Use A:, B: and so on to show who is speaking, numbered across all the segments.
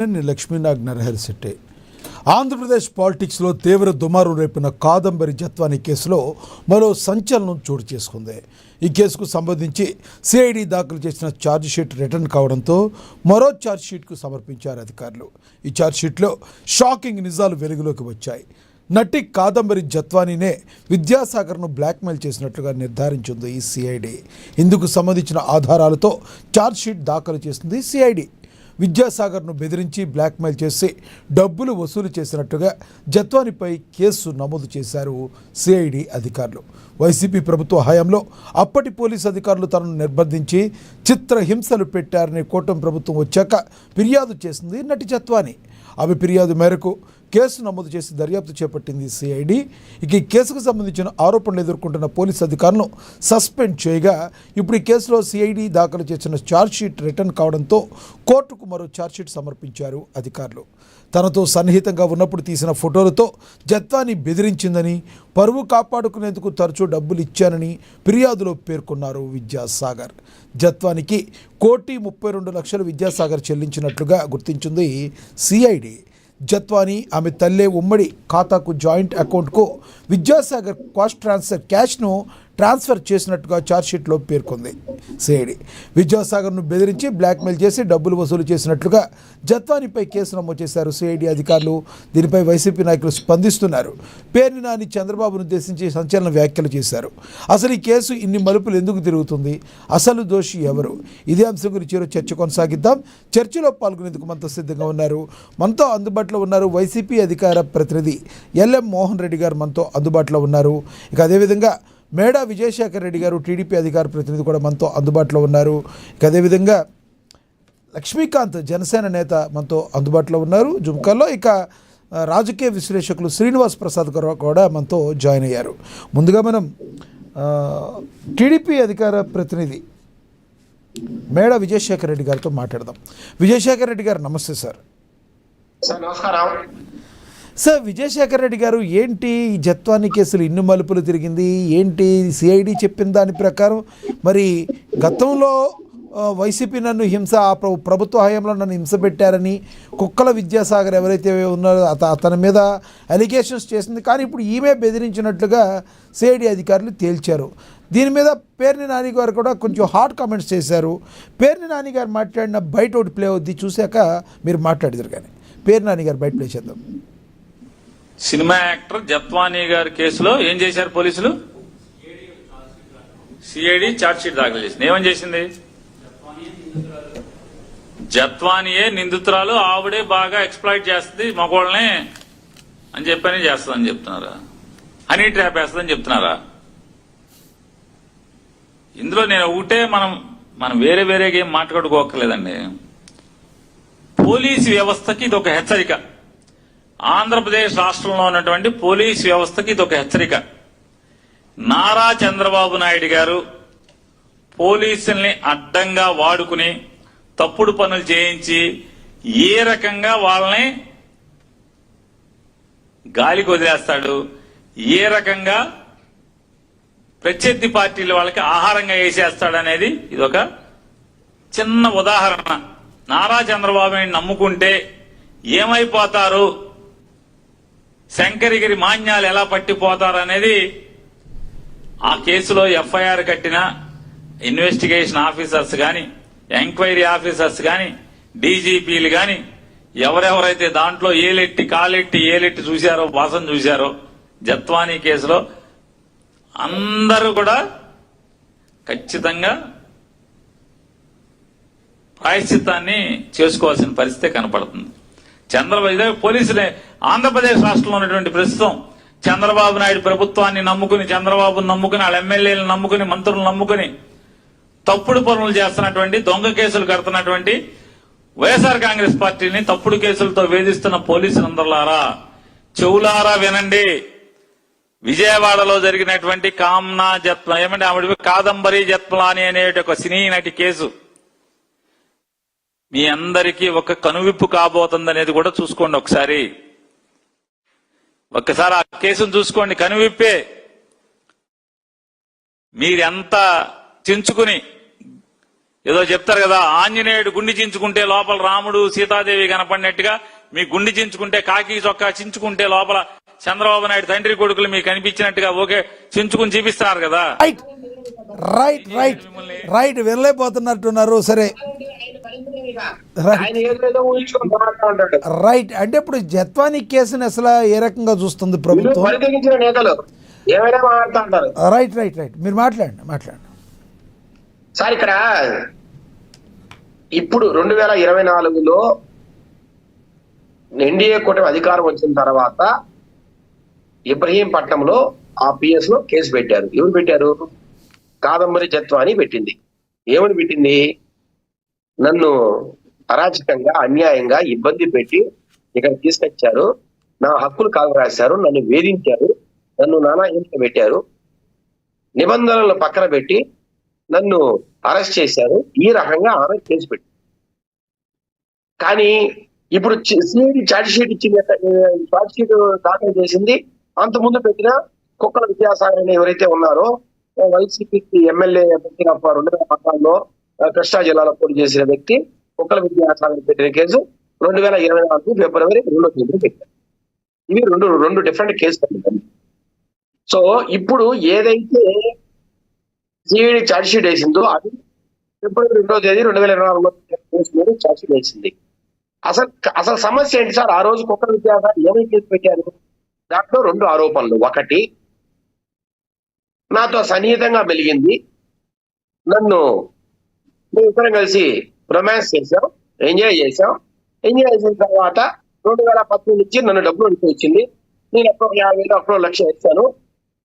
A: లక్ష్మీనాగ్ నరహరిశెట్టి ఆంధ్రప్రదేశ్ పాలిటిక్స్లో తీవ్ర దుమారు రేపిన కాదంబరి జత్వాని కేసులో మరో సంచలనం చోటు చేసుకుంది. ఈ కేసుకు సంబంధించి సిఐడి దాఖలు చేసిన ఛార్జ్షీట్ రిటర్న్ కావడంతో మరో ఛార్జ్షీట్కు సమర్పించారు అధికారులు. ఈ ఛార్జ్షీట్లో షాకింగ్ నిజాలు వెలుగులోకి వచ్చాయి. నటి కాదంబరి జత్వానీనే విద్యాసాగర్ను బ్లాక్మెయిల్ చేసినట్లుగా నిర్ధారించింది ఈ సిఐడి. ఇందుకు సంబంధించిన ఆధారాలతో ఛార్జ్షీట్ దాఖలు చేసింది సిఐడి. విద్యాసాగర్ను బెదిరించి బ్లాక్మెయిల్ చేసి డబ్బులు వసూలు చేసినట్టుగా జత్వానీపై కేసు నమోదు చేశారు సిఐడి అధికారులు. వైసీపీ ప్రభుత్వ హయాంలో అప్పటి పోలీసు అధికారులు తనను నిర్బంధించి చిత్రహింసలు పెట్టారని కూటమి ప్రభుత్వం వచ్చాక ఫిర్యాదు చేసింది నటి జత్వానీ. ఆమె ఫిర్యాదు మేరకు కేసు నమోదు చేసి దర్యాప్తు చేపట్టింది సిఐడి. ఇక ఈ కేసుకు సంబంధించిన ఆరోపణలు ఎదుర్కొంటున్న పోలీసు అధికారులను సస్పెండ్ చేయగా ఇప్పుడు ఈ కేసులో సిఐడి దాఖలు చేసిన ఛార్జ్షీట్ రిటర్న్ కావడంతో కోర్టుకు మరో ఛార్జ్షీట్ సమర్పించారు అధికారులు. తనతో సన్నిహితంగా ఉన్నప్పుడు తీసిన ఫోటోలతో జత్వానీ బెదిరించిందని, పరువు కాపాడుకునేందుకు తరచూ డబ్బులు ఇచ్చానని ఫిర్యాదులో పేర్కొన్నారు విద్యాసాగర్. జత్వానీకి 1,32,00,000 విద్యాసాగర్ చెల్లించినట్లుగా గుర్తించింది సిఐడి. జత్వానీ ఆమె తల్లే ఉమ్మడి ఖాతాకు జాయింట్ అకౌంట్కు విద్యాసాగర్ క్యాష్ను ట్రాన్స్ఫర్ చేసినట్టుగా ఛార్జ్షీట్లో పేర్కొంది సిఐడి. విద్యాసాగర్ను బెదిరించి బ్లాక్మెయిల్ చేసి డబ్బులు వసూలు చేసినట్లుగా జత్వానీపై కేసు నమోదు చేశారు సిఐడి అధికారులు. దీనిపై వైసీపీ నాయకులు స్పందిస్తున్నారు. పేర్ని నాని చంద్రబాబును ఉద్దేశించి సంచలన వ్యాఖ్యలు చేశారు. అసలు ఈ కేసు ఇన్ని మలుపులు ఎందుకు తిరుగుతుంది? అసలు దోషి ఎవరు? ఇదే అంశం గురించి చర్చ కొనసాగిద్దాం. చర్చలో పాల్గొనేందుకు మనతో సిద్ధంగా ఉన్నారు, మనతో అందుబాటులో ఉన్నారు వైసీపీ అధికార ప్రతినిధి ఎల్ఎం మోహన్ రెడ్డి గారు మనతో అందుబాటులో ఉన్నారు. ఇక అదేవిధంగా మేడా విజయశేఖర్ రెడ్డి గారు టీడీపీ అధికార ప్రతినిధి కూడా మనతో అందుబాటులో ఉన్నారు. ఇక అదేవిధంగా లక్ష్మీకాంత్ జనసేన నేత మనతో అందుబాటులో ఉన్నారు జుమ్కాల్లో. ఇక రాజకీయ విశ్లేషకులు శ్రీనివాస్ ప్రసాద్ గారు కూడా మనతో జాయిన్ అయ్యారు. ముందుగా మనం టీడీపీ అధికార ప్రతినిధి మేడా విజయశేఖర్ రెడ్డి గారితో మాట్లాడదాం. విజయశేఖర్ రెడ్డి గారు నమస్తే సార్.
B: నమస్కారం
A: సార్. విజయశేఖర్ రెడ్డి గారు, ఏంటి ఈ జత్వానీ కేసులు ఇన్ని మలుపులు తిరిగింది? ఏంటి సిఐడి చెప్పిన దాని ప్రకారం మరి గతంలో వైసీపీ నన్ను ప్రభుత్వ హయాంలో నన్ను హింస పెట్టారని కుక్కల విద్యాసాగర్ ఎవరైతే ఉన్నారో అతని మీద అలిగేషన్స్ చేసింది. కానీ ఇప్పుడు ఈమె బెదిరించినట్లుగా సిఐడి అధికారులు తేల్చారు. దీని మీద పేర్ని నాని గారు కూడా కొంచెం హాట్ కామెంట్స్ చేశారు. పేర్ని నాని గారు మాట్లాడిన బయట ఒకటి ప్లే అవుద్ది, చూశాక మీరు మాట్లాడతారు. కానీ పేర్ని నాని గారు బయట ప్లే చేద్దాం.
B: సినిమా యాక్టర్ జత్వానీ గారి కేసులో ఏం చేశారు పోలీసులు? సిఐడి ఛార్జ్షీట్ దాఖలు చేసింది. ఏమని చేసింది? జత్వానీయే నిందితురాలు, ఆవిడే బాగా ఎక్స్ప్లాయిట్ చేస్తుంది మగోళ్ళని అని చెప్పని చేస్తుందని చెప్తున్నారా? హనీ ట్రాప్ వేస్తుందని చెప్తున్నారా? ఇందులో నేను ఒకటే, మనం వేరే వేరేగా ఏం మాట్లాడుకోకర్లేదండి. పోలీసు వ్యవస్థకి ఇది ఒక హెచ్చరిక. ఆంధ్రప్రదేశ్ రాష్ట్రంలో ఉన్నటువంటి పోలీసు వ్యవస్థకి ఇది ఒక హెచ్చరిక. నారా చంద్రబాబు నాయుడు గారు పోలీసుల్ని అడ్డంగా వాడుకుని తప్పుడు పనులు చేయించి ఏ రకంగా వాళ్ళని గాలికి వదిలేస్తాడు, ఏ రకంగా ప్రత్యర్థి పార్టీలు వాళ్ళకి ఆహారంగా వేసేస్తాడనేది ఇదొక చిన్న ఉదాహరణ. నారా చంద్రబాబుని నమ్ముకుంటే ఏమైపోతారు, శంకరగిరి మాన్యాలు ఎలా పట్టిపోతారనేది ఆ కేసులో ఎఫ్ఐఆర్ కట్టిన ఇన్వెస్టిగేషన్ ఆఫీసర్స్ గాని, ఎంక్వైరీ ఆఫీసర్స్ గాని, డీజీపీలు గాని, ఎవరెవరైతే దాంట్లో కాలెట్టి చూశారో, వాసన చూశారో జత్వానీ కేసులో అందరూ కూడా ఖచ్చితంగా ప్రాయశ్చిత్తాన్ని చేసుకోవాల్సిన పరిస్థితి కనపడుతుంది. పోలీసులే ఆంధ్రప్రదేశ్ రాష్ట్రంలో ఉన్నటువంటి ప్రస్తుతం చంద్రబాబు నాయుడు ప్రభుత్వాన్ని నమ్ముకుని, చంద్రబాబును నమ్ముకుని, వాళ్ళ ఎమ్మెల్యేలను నమ్ముకుని, మంత్రులను నమ్ముకుని తప్పుడు పనులు చేస్తున్నటువంటి, దొంగ కేసులు కడుతున్నటువంటి వైఎస్ఆర్ కాంగ్రెస్ పార్టీని తప్పుడు కేసులతో వేధిస్తున్న పోలీసులందరిలారా చెవులారా వినండి. విజయవాడలో జరిగినటువంటి కాదంబరి జత్వానీ అనే ఒక సినీ నటి కేసు మీ అందరికీ ఒక కనువిప్పు కాబోతుందనేది కూడా చూసుకోండి. ఒక్కసారి ఆ కేసును చూసుకోండి, కనువిప్పే. మీరెంత చించుకుని ఏదో చెప్తారు కదా, ఆంజనేయుడు గుండి చించుకుంటే లోపల రాముడు సీతాదేవి కనపడినట్టుగా మీ గుండి చించుకుంటే కాకి చొక్కా చించుకుంటే లోపల చంద్రబాబు నాయుడు తండ్రి కొడుకులు మీకు కనిపించినట్టుగా ఓకే చించుకుని చూపిస్తున్నారు కదా.
A: రైట్ రైట్ రైట్ రైట్ వెళ్ళైపోతున్నట్టున్నారు. సరే రైట్, అంటే ఇప్పుడు జత్వానీ కేసుని అసలు ఏ రకంగా చూస్తుంది ప్రభుత్వం?
C: నేతలు ఏమైనా మాట్లాడుతూ ఉంటారు.
A: రైట్ రైట్ రైట్, మీరు మాట్లాడండి.
C: సార్ ఇక్కడ ఇప్పుడు 2024లో ఎన్డీఏ కూటమి అధికారం వచ్చిన తర్వాత ఇబ్రహీంపట్నంలో ఆ పిఎస్ లో కేసు పెట్టారు. ఎవరు పెట్టారు? కాదంబరి జత్వాని పెట్టింది. ఏమని పెట్టింది? నన్ను అరాచకంగా అన్యాయంగా ఇబ్బంది పెట్టి ఇక్కడ తీసుకొచ్చారు, నా హక్కులు కాలు రాశారు, నన్ను వేధించారు, నన్ను నానా హింస పెట్టారు, నిబంధనలను పక్కన పెట్టి నన్ను అరెస్ట్ చేశారు. ఈ రకంగా ఆమె కేసు పెట్టి, కానీ ఇప్పుడు సిఐడి ఛార్జ్ షీట్ ఇచ్చింది, ఛార్జ్ షీట్ దాఖలు చేసింది. అంతకుముందు పెట్టిన కుక్కల విద్యాసాగర్ అని ఎవరైతే ఉన్నారో వైసీపీకి ఎమ్మెల్యే పెట్టిన 2014లో కృష్ణా జిల్లాలో పోటీ చేసిన వ్యక్తి కుక్కల విద్యాసాగర్ పెట్టిన కేసు 2024 ఫిబ్రవరి 2వ తేదీన పెట్టారు. ఇవి రెండు డిఫరెంట్ కేసులు. సో ఇప్పుడు ఏదైతే సిఐడి ఛార్జ్ షీట్ వేసిందో అది ఫిబ్రవరి 2వ తేదీ 2024లో కేసు మీద ఛార్జ్ షీట్ వేసింది. అసలు సమస్య ఏంటి సార్? ఆ రోజు కుక్కల విద్యాసాగర్ ఏమై కేసు పెట్టారు? దాంట్లో 2 ఆరోపణలు. ఒకటి, నాతో సన్నిహితంగా మెలిగింది, నన్ను ఇద్దరం కలిసి రొమాన్స్ చేశాం, ఎంజాయ్ చేశాం. ఎంజాయ్ చేసిన తర్వాత 2018 నుంచి నన్ను డబ్బులు అడిగిపోయింది. నేను ఎప్పుడో 50,000 అప్పుడో 1,00,000 ఇస్తాను,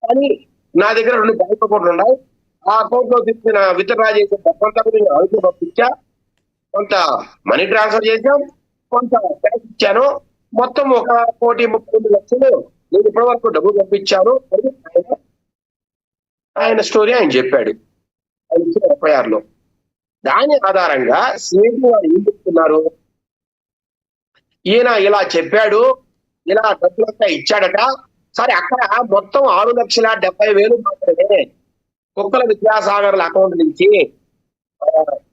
C: కానీ నా దగ్గర 2 బ్యాంక్ అకౌంట్లు ఉన్నాయి. ఆ అకౌంట్ లో తీసుకున్న విత్డ్రా చేసిన డబ్బంతా నేను అడుగు పంపించా, కొంత మనీ ట్రాన్స్ఫర్ చేశాం, కొంత క్యాష్ ఇచ్చాను, మొత్తం 1,32,00,000 నేను ఇప్పటి వరకు డబ్బులు పంపించాను అని ఆయన స్టోరీ ఆయన చెప్పాడు ఆయన ఇచ్చిన ఎఫ్ఐఆర్ లో. దాని ఆధారంగా సిఐడి వారు ఏం చెప్తున్నారు? ఈయన ఇలా చెప్పాడు, ఇలా డబ్బులంతా ఇచ్చాడట. సరే, అక్కడ మొత్తం 6,70,000 మాత్రమే కుక్కల విద్యాసాగర్ల అకౌంట్ నుంచి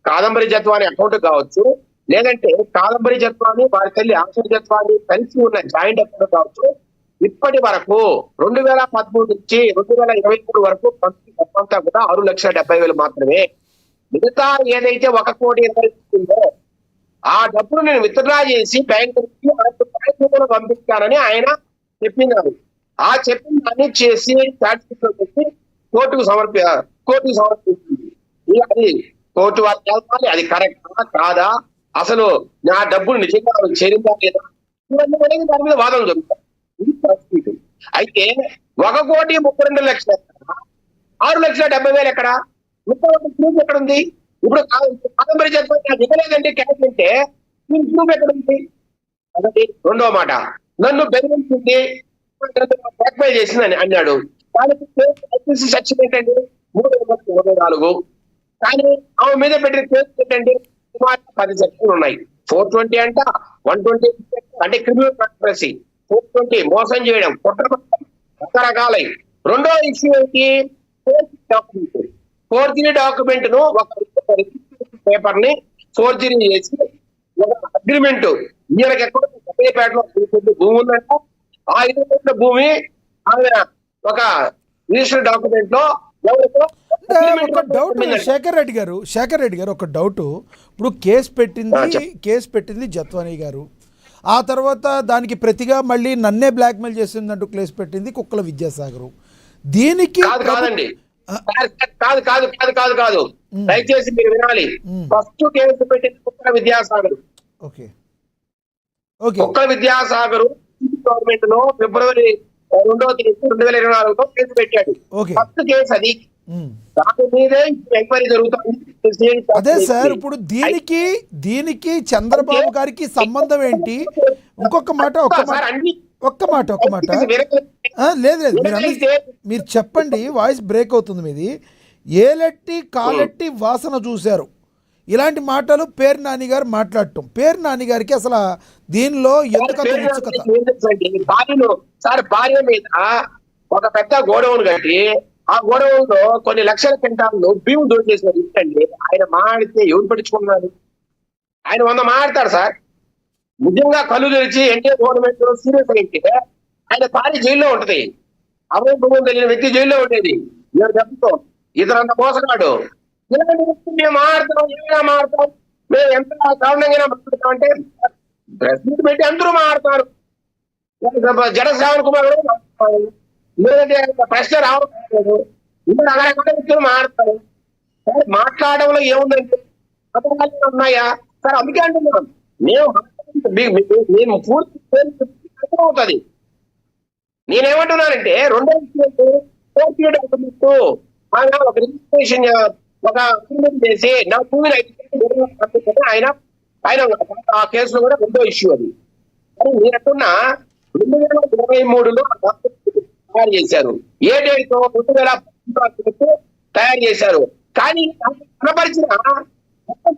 C: కాదంబరి జత్వాని అకౌంట్ కావచ్చు, లేదంటే కాదంబరి జత్వాని వారి తల్లి ఆశ జత్వాని కలిసి ఉన్న జాయింట్ అకౌంట్ కావచ్చు. ఇప్పటి వరకు 2013 నుంచి 2023 వరకు అంతా కూడా 6,70,000 మాత్రమే. మిగతా ఏదైతే 1,20,00,000 ఆ డబ్బులు నేను విత్డ్రా చేసి బ్యాంకు పంపిస్తానని ఆయన చెప్పినారు. ఆ చెప్పిన దాన్ని చేసి పెట్టి కోర్టుకు సమర్పిస్తుంది. అది కోర్టు వారికి వెళ్తాలి, అది కరెక్టా కాదా, అసలు నా డబ్బులు నిజంగా చేరిందా లేదా, ఇవన్నీ కూడా దాని మీద వాదనలు జరుగుతాయి. ఇది పరిస్థితి. అయితే 1,32,00,000 6,70,000 ఎక్కడ? ప్రూఫ్ ఎక్కడ ఉంది? ఇప్పుడు కాదంబరి జత్వాని ఇవ్వలేదంటే క్యాష్ అంటే దీని ప్రూఫ్ ఎక్కడ ఉంది? అదే రెండో మాట, నన్ను బెదిరించింది, బ్లాక్మెయిల్ చేసిందని అన్నాడు. దానికి సెక్షన్ ఏంటండి? 324. కానీ ఆమె మీద పెట్టిన కేసు ఏంటంటే సుమారు 10 సెక్షన్లు ఉన్నాయి. 420 అంట, 120 అంటే క్రిమినల్ కాన్స్పిరసీ, 420 మోసం చేయడం, రకరకాలై. రెండో ఇష్యూ ఏంటి? ఫోర్జరీ డాక్యుమెంట్ ను ఒక పేపర్ ని ఫోర్జరీ చేసి ఒక అగ్రిమెంట్ ఈయనకి ఎక్కడ సపేపేటలో భూమి ఉందంట. ఆ 5 కోట్ల భూమి ఆమె ఒక రిజిస్టర్ డాక్యుమెంట్ లో
A: ఒక డౌట్ శేఖర్ రెడ్డి గారు ఒక డౌట్. ఇప్పుడు కేసు పెట్టింది జత్వాని గారు, ఆ తర్వాత దానికి ప్రతిగా మళ్ళీ నన్నే బ్లాక్మెయిల్ చేసిందంటూ కేసు పెట్టింది కుక్కల విద్యాసాగర్. దీనికి
C: కాదండి, కాదు దయచేసి మీరు వినాలి. ఫస్ట్ కేసు పెట్టింది కుక్కల విద్యాసాగర్. కుక్కల విద్యాసాగర్ గవర్నమెంట్ లో ఫిబ్రవరి 2వ తేదీ 2024లో కేసు పెట్టాడు. ఫస్ట్ కేసు అది. దాని మీదే ఎంక్వైరీ జరుగుతుంది.
A: అదే సార్, ఇప్పుడు దీనికి చంద్రబాబు గారికి సంబంధం ఏంటి? ఒక్క మాట లేదు మీరు చెప్పండి, వాయిస్ బ్రేక్ అవుతుంది మీది. ఏలెట్టి కాలెట్టి వాసన చూశారు, ఇలాంటి మాటలు పేరు నాని గారు మాట్లాడటం. పేరు నాని గారికి అసలు దీనిలో
C: భార్య మీద ఒక పెద్ద గోడౌన్ కట్టి ఆ గొడవల్లో కొన్ని లక్షల క్వింటాలు బియ్యం దోచేసిన ఇట్టండి. ఆయన మాడితే ఎవరు పట్టించుకున్నారు? ఆయన 100 మాడతాడు సార్. నిజంగా కళ్ళు తెరిచి ఎన్డీఏ గవర్నమెంట్ సీరియస్ అయితే ఆయన భార్య జైల్లో ఉంటది. అభయ భూములు తెలియని వ్యక్తి జైల్లో ఉండేది. నేను చెప్తాం ఇతరంత మోసగాడు. ఇలాంటి వ్యక్తి మేము మాడతాం, ఏమైనా మాడతాం, మేము ఎంత దారుణంగా మాట్లాడతాం అంటే ప్రెస్ మీట్ పెట్టి అందరూ మాడతారు. జడ శ్రావణ్ కుమార్ కూడా మాట్లాడతారు. లేదంటే ప్రశ్న రావట్లేదు. ఇంకా రకరకాల వ్యక్తులు మాడతారు. మాట్లాడడంలో ఏముందంటే పథకాలు ఉన్నాయా సార్? అందుకే అంటున్నాం మేము పూర్తి అవుతుంది. నేనేమంటున్నానంటే 2000 ఒక రిజిస్ట్రేషన్ ఒక అగ్రిమెంట్ చేసి నా భూమిని ఆయన ఆయన ఆ కేసులో కూడా 2వ ఇష్యూ అది. కానీ మీరంటున్నా 2023లో తయారు చేశారు. ఏ డేట్ 2018 తయారు చేశారు. కానీ కనపరిచిన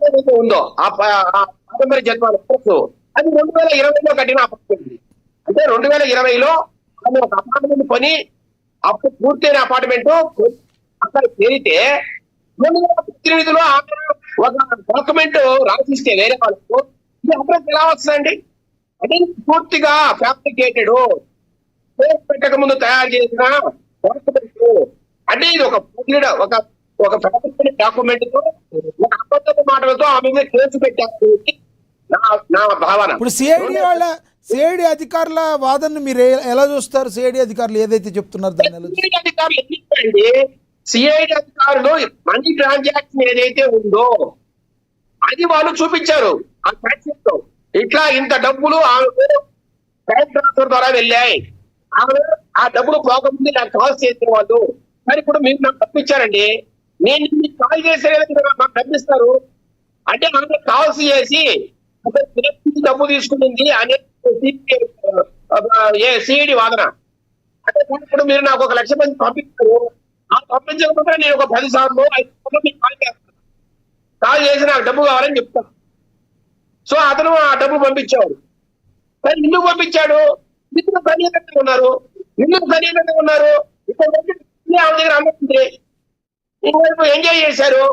C: ఏదైతే ఉందో ఆ కాదంబరి జత్వాని అది 2020లో కట్టిన అపార్ట్మెంట్. అంటే 2020లో ఆమె ఒక అపార్ట్మెంట్ కొని అప్పుడు పూర్తయిన అపార్ట్మెంట్ అక్కడ చేరితే 2018లో ఒక డాక్యుమెంట్ రాసిస్తే వేరే వాళ్ళకు ఈ అడ్రస్ ఎలా వస్తుందండి? అంటే పూర్తిగా ఫ్యాబ్రికేటెడ్ పెట్టక ముందు తయారు చేసిన డాక్యుమెంట్. అంటే ఇది ఒక ఫ్యాబ్రికేటెడ్ డాక్యుమెంట్ తో ఒక అబద్ధపు మాటలతో ఆమె మీద కేసు పెట్టారు నా భావన.
A: ఇప్పుడు సిఐడి అధికారుల వాదనను మీరు ఎలా చూస్తారు? సిఐడి అధికారులు ఏదైతే చెప్తున్నారు దాన్ని ఎలా చూస్తారు?
C: అధికారులు ఎందుకండి? సిఐడి అధికారులు మనీ ట్రాన్సాక్షన్ ఏదైతే ఉందో అది వాళ్ళు చూపించారు. ఆ ట్రాన్సాక్షన్ లో ఇట్లా ఇంత డబ్బులు ఆమెకు బ్యాంక్ ట్రాన్స్ఫర్ ద్వారా వెళ్ళాయి. ఆమె ఆ డబ్బులు పోకముందు నాకు కాల్ చేసే వాళ్ళు. మరి ఇప్పుడు మీరు నాకు తప్పించారండి, నేను మీకు కాల్ చేసే మాకు తప్పిస్తారు అంటే ఆమె కాల్స్ చేసి డబ్బు తీసుకుంది అనే సిఐడి వాదన. అంటే ఇప్పుడు మీరు నాకు 1 లక్ష మంది పంపిస్తారు. ఆ పంపించకపోతే నేను ఒక 10 సార్లు 5 సార్లు మీకు కాల్ చేస్తాను. కాల్ చేసి నాకు డబ్బు కావాలని చెప్తాను. సో అతను ఆ డబ్బు పంపించేవాడు. కానీ ఎందుకు పంపించాడు? ఎందుకు సన్నిహితంగా ఉన్నారు. ఇక్కడ ఆమె దగ్గర అమ్ముతుంది, ఇంకోవైపు ఎంజాయ్ చేశారు,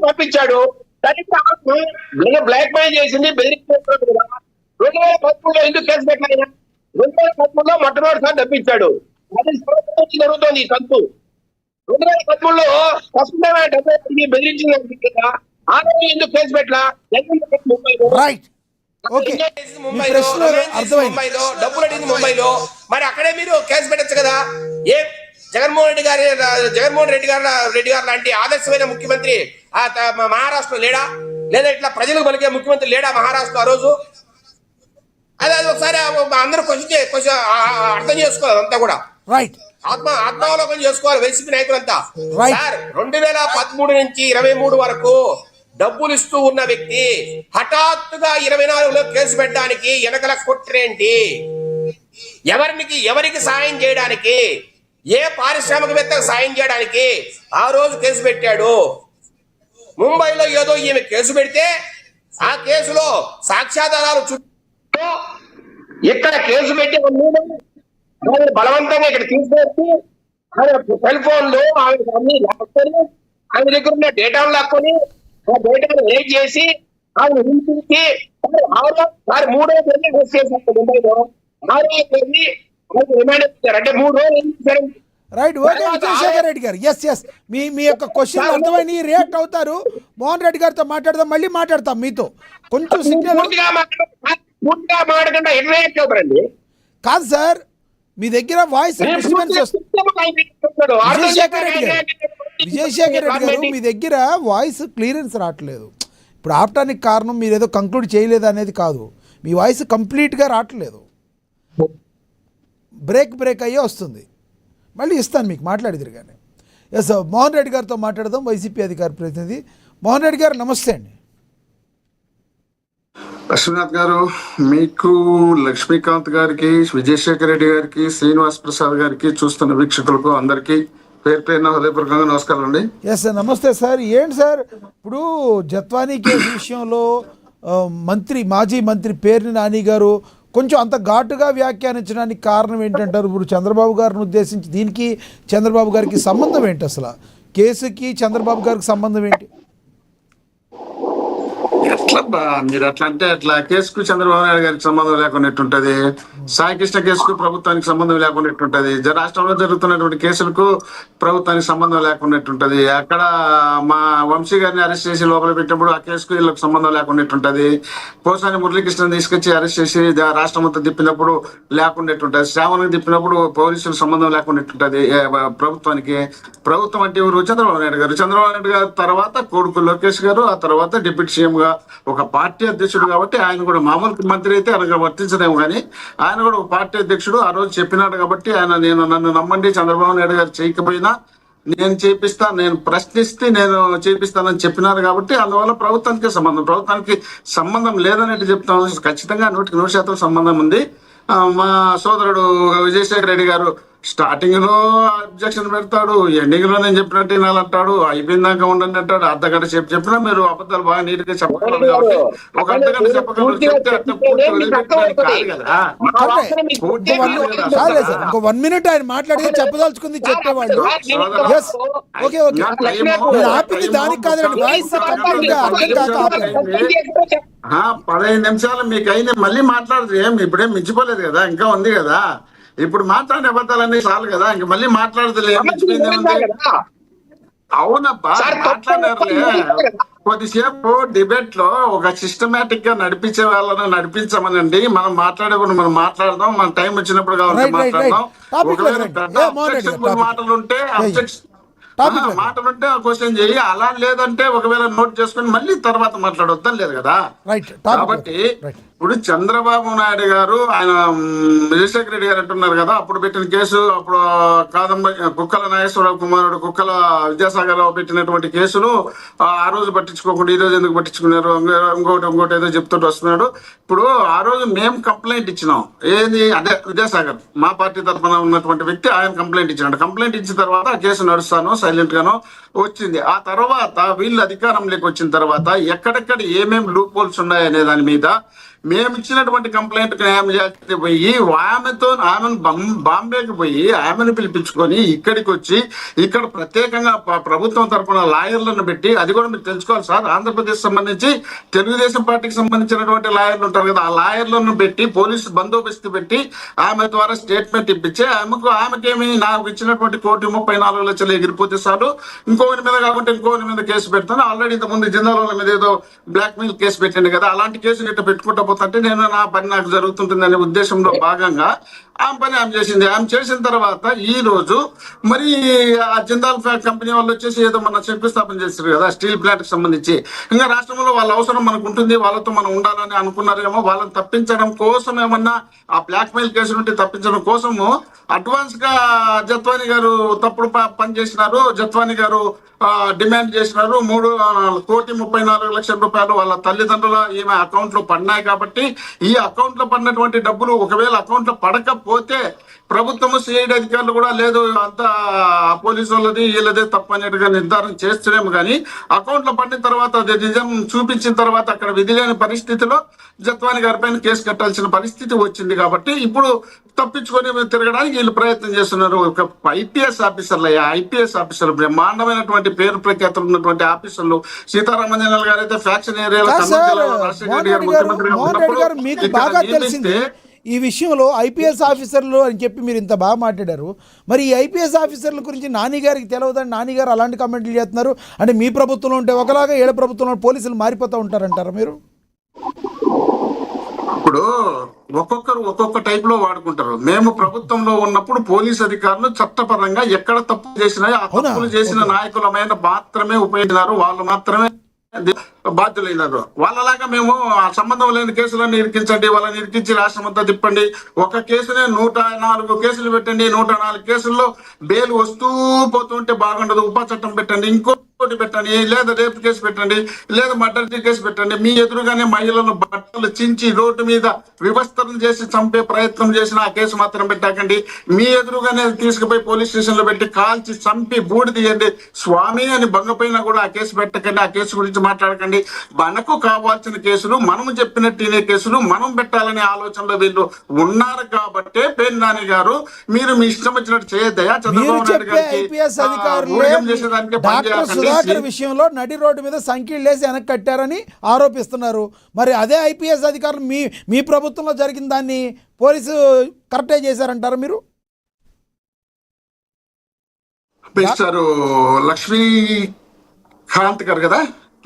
C: పంపించాడు. బ్లాక్ మెయిల్ చేసింది, బెదిరించాడు. 2013లో ఎందుకు కేసు పెట్టాలి? 2013లో మొట్టమొదటిసారి తప్పించాడు. అది జరుగుతోంది ఈ కంతు. 2013లో ఫస్ట్ టైం డబ్బు బెదిరించింది కదా, ఆ రోజు ఎందుకు కేసు పెట్టలా?
A: రైట్,
D: ముంబైలో డబ్బులు అడిగింది ముంబైలో. మరి అక్కడే మీరు కేసు పెట్టచ్చు కదా. ఏ జగన్మోహన్ రెడ్డి గారు లాంటి ఆదర్శమైన ముఖ్యమంత్రి మహారాష్ట్రలో లేడా? లేదా ఇట్లా ప్రజలకు పలికే ముఖ్యమంత్రి లేడా మహారాష్ట్ర ఆ రోజు? అది ఒకసారి అందరూ కొంచెం అర్థం చేసుకోవాలి. అంతా కూడా
A: రైట్,
D: ఆత్మావలోకం చేసుకోవాలి వైసీపీ నాయకులంతా. సార్ 2013 నుంచి 23 వరకు డబ్బులు ఇస్తూ ఉన్న వ్యక్తి హఠాత్తుగా 24లో కేసు పెట్టడానికి వెనకల కుట్రేంటి? ఎవరికి సాయం చేయడానికి, ఏ పారిశ్రామికవేత్తకు సాయం చేయడానికి ఆ రోజు కేసు పెట్టాడు? ముంబైలో ఏదో ఈమె కేసు పెడితే ఆ కేసులో సాక్ష్యాధారాలు చుట్టూ
C: ఇక్కడ కేసు పెట్టి బలవంతంగా ఇక్కడ తీసుకొచ్చి సెల్ ఫోన్లు ఆమె అన్ని లాక్కొని ఆమె దగ్గర ఉన్న డేటాను లాక్కొని ఆ డేటాను రేట్ చేసి ఆమె హింసించి 3వ తేదీ అరెస్ట్ చేశారు ముంబైలో. 6వ తేదీ రిమాండ్ ఇచ్చారు. అంటే 3 రోజులు ఏం చేశారు?
A: రైట్, ఓకే విజయశేఖర్ రెడ్డి గారు, ఎస్ మీ యొక్క క్వశ్చన్ అర్థమని రియాక్ట్ అవుతారు. మోహన్ రెడ్డి గారితో మాట్లాడదాం, మళ్ళీ మాట్లాడతాం మీతో. కొంచెం సిగ్నల్
C: మాట్లాడకుండా ఎట్లా రియాక్ట్ అవుతారండి?
A: కాదు సార్, మీ దగ్గర వాయిస్ డిస్టర్బెన్స్ వస్తుంది. విజయశేఖర్ రెడ్డి గారు, మీ దగ్గర వాయిస్ క్లియరెన్స్ రావట్లేదు. ఇప్పుడు ఆపటానికి కారణం మీరు ఏదో కంక్లూడ్ చేయలేదు అనేది కాదు, మీ వాయిస్ కంప్లీట్గా రావట్లేదు, బ్రేక్ అయ్యే వస్తుంది. మళ్ళీ ఇస్తాను మీకు మాట్లాడిదిరు కానీ. ఎస్, మోహన్ రెడ్డి గారితో మాట్లాడదాం, వైసీపీ అధికార ప్రతినిధి. మోహన్ రెడ్డి గారు నమస్తే అండి.
E: అశ్వనాథ్ గారు, మీకు, లక్ష్మీకాంత్ గారికి, విజయశేఖర్ రెడ్డి గారికి, శ్రీనివాస్ ప్రసాద్ గారికి, చూస్తున్న వీక్షకులకు అందరికీ పేరున హృదయపూర్వకంగా నమస్కారం అండి.
A: ఎస్ సార్, నమస్తే సార్. ఏంటి సార్, ఇప్పుడు జత్వానీ కేసు విషయంలో మాజీ మంత్రి పేర్ని నాని గారు కొంచెం అంత ఘాటుగా వ్యాఖ్యానించడానికి కారణం ఏంటంటారు? ఇప్పుడు చంద్రబాబు గారిని ఉద్దేశించి దీనికి చంద్రబాబు గారికి సంబంధం ఏంటి? అసలు కేసుకి చంద్రబాబు గారికి సంబంధం ఏంటి?
E: ఎట్లా మీరు అట్లా అంటే అట్లా కేసుకు చంద్రబాబు నాయుడు గారికి సంబంధం లేకుండా ఎట్టుంటది? సాయికృష్ణ కేసుకు ప్రభుత్వానికి సంబంధం లేకుండా ఎట్టుంటది? రాష్ట్రంలో జరుగుతున్నటువంటి కేసులకు ప్రభుత్వానికి సంబంధం లేకుండా ఎట్టుంటది? అక్కడ మా వంశీ గారిని అరెస్ట్ చేసి లోపల పెట్టినప్పుడు ఆ కేసుకు వీళ్ళకి సంబంధం లేకుండా ఎట్టుంటది? పోసాని మురళీకృష్ణని తీసుకొచ్చి అరెస్ట్ చేసి రాష్ట్రం అంతా తిప్పినప్పుడు లేకుండా ఎట్టుంటది? శ్రావణ్కి తిప్పినప్పుడు పోలీసులు సంబంధం లేకుండా ఎట్టుంటది ప్రభుత్వానికి? ప్రభుత్వం అంటే ఎవరు? చంద్రబాబు నాయుడు గారు. చంద్రబాబు నాయుడు గారు తర్వాత కొడుకు లోకేష్ గారు, ఆ తర్వాత డిప్యూటీ సీఎం గా ఒక పార్టీ అధ్యక్షుడు కాబట్టి ఆయన కూడా మామూలు మంత్రి అయితే ఆయన వర్తించలేము, కానీ ఆయన కూడా ఒక పార్టీ అధ్యక్షుడు. ఆ రోజు చెప్పినాడు కాబట్టి ఆయన నన్ను నమ్మండి, చంద్రబాబు నాయుడు గారు చేయకపోయినా నేను చేపిస్తా, నేను ప్రశ్నిస్తే నేను చేపిస్తానని చెప్పినారు కాబట్టి అందువల్ల ప్రభుత్వానికి సంబంధం లేదనేది చెప్తాను. ఖచ్చితంగా 100% సంబంధం ఉంది. మా సోదరుడు విజయశేఖర రెడ్డి గారు స్టార్టింగ్ లో అబ్జెక్షన్ పెడతాడు, ఎండింగ్ లో నేను చెప్పినట్టు వినాలంటాడు, అయిపోయిందాక ఉండండి అంటాడు. అర్ధగంట సేపు చెప్పినా మీరు అబద్ధాలు బాగా నీట్ గా చెప్పగలరు కాబట్టి ఒక అర్ధగంట చెప్పగలరు. చెప్తే అర్థం పూర్తి వదిలిపెట్టడానికి కాదు కదా.
A: ఇంకో 1 minute ఆయన మాట్లాడి చెప్పదలుచుకుంది చెప్పేవాళ్ళు. ఓకే ఓకే, నేను ఆపింది దానికి కాదండి, వాయిస్ కంప్లీట్ గా అర్థం కాక ఆపాను.
E: 15 నిమిషాలు మీకు అయింది, మళ్ళీ మాట్లాడదు. ఏం ఇప్పుడేం మించిపోలేదు కదా, ఇంకా ఉంది కదా. ఇప్పుడు మాట్లాడే అబద్ధాలన్నీ చాలు కదా, ఇంక మళ్ళీ మాట్లాడదులే, మించిపోయింది ఏముంది? అవునబ్బా మాట్లాడారులే. కొద్దిసేపు డిబేట్ లో ఒక సిస్టమేటిక్ గా నడిపించే వాళ్ళని నడిపించమనండి. మనం మాట్లాడేప్పుడు మనం మాట్లాడదాం, మన టైం వచ్చినప్పుడు కావాలి మాట్లాడదాం. ఒకవేళ మాటలుంటే మాటలుంటే క్వశ్చన్ చేయి, అలా లేదంటే ఒకవేళ నోట్ చేసుకుని మళ్ళీ తర్వాత మాట్లాడొద్దని లేదు కదా. కాబట్టి ఇప్పుడు చంద్రబాబు నాయుడు గారు ఆయన విజయశేఖర రెడ్డి గారు అంటున్నారు కదా, అప్పుడు పెట్టిన కేసు, అప్పుడు కుక్కల నాగేశ్వరరావు కుమారుడు కుక్కల విద్యాసాగర్ రావు పెట్టినటువంటి కేసులు ఆ రోజు పట్టించుకోకుండా ఈ రోజు ఎందుకు పట్టించుకున్నారు? ఇంకోటి ఏదో చెప్తుంటూ వస్తున్నాడు. ఇప్పుడు ఆ రోజు మేము కంప్లైంట్ ఇచ్చినాం. ఏది అదే విద్యాసాగర్ మా పార్టీ తరఫున ఉన్నటువంటి వ్యక్తి ఆయన కంప్లైంట్ ఇచ్చినాడు. కంప్లైంట్ ఇచ్చిన తర్వాత ఆ కేసు నడుస్తాను సైలెంట్ గాను వచ్చింది. ఆ తర్వాత వీళ్ళు అధికారంలోకి వచ్చిన తర్వాత ఎక్కడెక్కడ ఏమేమి లూప్ హోల్స్ ఉన్నాయనే దాని మీద మేము ఇచ్చినటువంటి కంప్లైంట్ న్యాయం చేస్తే పోయి ఆమెను బాంబేకి పోయి ఆమెను పిలిపించుకొని ఇక్కడికి వచ్చి ఇక్కడ ప్రత్యేకంగా ప్రభుత్వం తరఫున లాయర్లను పెట్టి, అది కూడా మీరు తెలుసుకోవాలి సార్, ఆంధ్రప్రదేశ్ సంబంధించి తెలుగుదేశం పార్టీకి సంబంధించినటువంటి లాయర్లు ఉంటారు కదా, ఆ లాయర్లను పెట్టి పోలీసు బందోబస్తు పెట్టి ఆమె ద్వారా స్టేట్మెంట్ ఇప్పించి ఆమెకేమి నాకు ఇచ్చినటువంటి 1,34 లక్షలు ఎగిరిపోతే సార్ ఇంకోని మీద కాకుండా ఇంకోని మీద కేసు పెడతాను. ఆల్రెడీ ఇంతకుముందు జిందాల మీద ఏదో బ్లాక్ మెయిల్ కేసు పెట్టండి కదా, అలాంటి కేసులు ఇట్లా పెట్టుకుంటా అంటే నేను నా పని నాకు జరుగుతుంటుందనే ఉద్దేశంలో భాగంగా ఆమె పని ఆమె చేసింది. ఆమె చేసిన తర్వాత ఈ రోజు మరి ఆ జిందాల్ కంపెనీ వాళ్ళు వచ్చేసి ఏదో మన శంకుస్థాపన చేస్తారు కదా స్టీల్ ప్లాంట్ కి సంబంధించి. ఇంకా రాష్ట్రంలో వాళ్ళ అవసరం మనకు ఉంటుంది, వాళ్ళతో మనం ఉండాలని అనుకున్నారేమో. వాళ్ళని తప్పించడం కోసం ఏమన్నా ఆ బ్లాక్ మెయిల్ కేసు నుండి తప్పించడం కోసము అడ్వాన్స్ గా జత్వాని గారు తప్పుడు పని చేసినారు. జత్వాని గారు డిమాండ్ చేసినారు 3,34,00,000 రూపాయలు వాళ్ళ తల్లిదండ్రుల ఈమె అకౌంట్ లో పడినాయి. కాబట్టి ఈ అకౌంట్ లో పడినటువంటి డబ్బులు ఒకవేళ అకౌంట్ లో పడకపోతే ప్రభుత్వము సిఐడి అధికారులు కూడా లేదు అంతా పోలీసు వాళ్ళది వీళ్ళదే తప్పు అనేట్టుగా నిర్ధారణ చేస్తున్నాము. కానీ అకౌంట్ లో పడిన తర్వాత అది నిజం చూపించిన తర్వాత అక్కడ విధి లేని పరిస్థితిలో జత్వాని గారి పైన కేసు కట్టాల్సిన పరిస్థితి వచ్చింది. కాబట్టి ఇప్పుడు తప్పించుకొని తిరగడానికి వీళ్ళు ప్రయత్నం చేస్తున్నారు. ఒక ఐపీఎస్ ఆఫీసర్లు బ్రహ్మాండమైనటువంటి పేరు ప్రఖ్యాతులు ఉన్నటువంటి ఆఫీసర్లు. సీతారామన్ గారు అయితే ఫ్యాక్షన్ ఏరియాలో
A: ఈ విషయంలో ఐపీఎస్ ఆఫీసర్లు అని చెప్పి మీరు ఇంత బాగా మాట్లాడారు. మరి ఈ ఐపీఎస్ ఆఫీసర్ల గురించి నాని గారికి తెలియదని నాని గారు అలాంటి కామెంట్లు చేస్తున్నారు. అంటే మీ ప్రభుత్వంలో ఉంటే ఒకలాగా ఏళ్ళ ప్రభుత్వంలో పోలీసులు మారిపోతూ ఉంటారంటారా మీరు?
E: ఇప్పుడు ఒక్కొక్కరు ఒక్కొక్క టైప్ లో వాడుకుంటారు. మేము ప్రభుత్వంలో ఉన్నప్పుడు పోలీస్ అధికారులు చట్టపరంగా ఎక్కడ తప్పు చేసినా ఆ తప్పులు చేసిన నాయకులమైన మాత్రమే ఉపయోగించినారు, వాళ్ళు మాత్రమే బాధ్యులైనారు. వాళ్ళలాగా మేము ఆ సంబంధం లేని కేసులను ఇరికించండి, వాళ్ళని ఇరికించి రాష్ట్రం అంతా తిప్పండి, ఒక కేసునే 104 కేసులు పెట్టండి, 104 కేసుల్లో బెయిల్ వస్తూ పోతుంటే బాగుండదు, ఉపా చట్టం పెట్టండి, ఇంకో హత్య పెట్టండి, లేదా రేపు కేసు పెట్టండి, లేదా మర్డర్ కేసు పెట్టండి. మీ ఎదురుగానే మహిళలను బట్టలు చించి రోడ్డు మీద వివస్థను చేసి చంపే ప్రయత్నం చేసిన ఆ కేసు మాత్రం పెట్టాకండి. మీ ఎదురుగానే తీసుకుపోయి పోలీస్ స్టేషన్ లో పెట్టి కాల్చి చంపి బూడి తీయండి స్వామి అని బంగపైన కూడా ఆ కేసు పెట్టకండి. ఆ కేసు గురించి మాట్లాడకండి. మనకు కావాల్సిన కేసులు, మనము చెప్పినట్టు కేసులు మనం పెట్టాలనే ఆలోచనలో వీళ్ళు ఉన్నారు కాబట్టే పేర్ని నాని గారు మీరు మీ ఇష్టం వచ్చినట్టు చేయొద్దయా. చంద్రబాబు నాయుడు గారికి
A: ఐపీఎస్ అధికారులు డాక్టర్ సుధాకర్ విషయంలో నడి రోడ్డు మీద సంఖ్యలు వేసి వెనక్కి కట్టారని ఆరోపిస్తున్నారు. మరి అదే ఐపీఎస్ అధికారులు మీ ప్రభుత్వంలో జరిగిన దాన్ని పోలీసు కరెక్టే చేశారంటారు మీరు?
E: మిస్టర్ లక్ష్మీకాంత్ గారు కదా,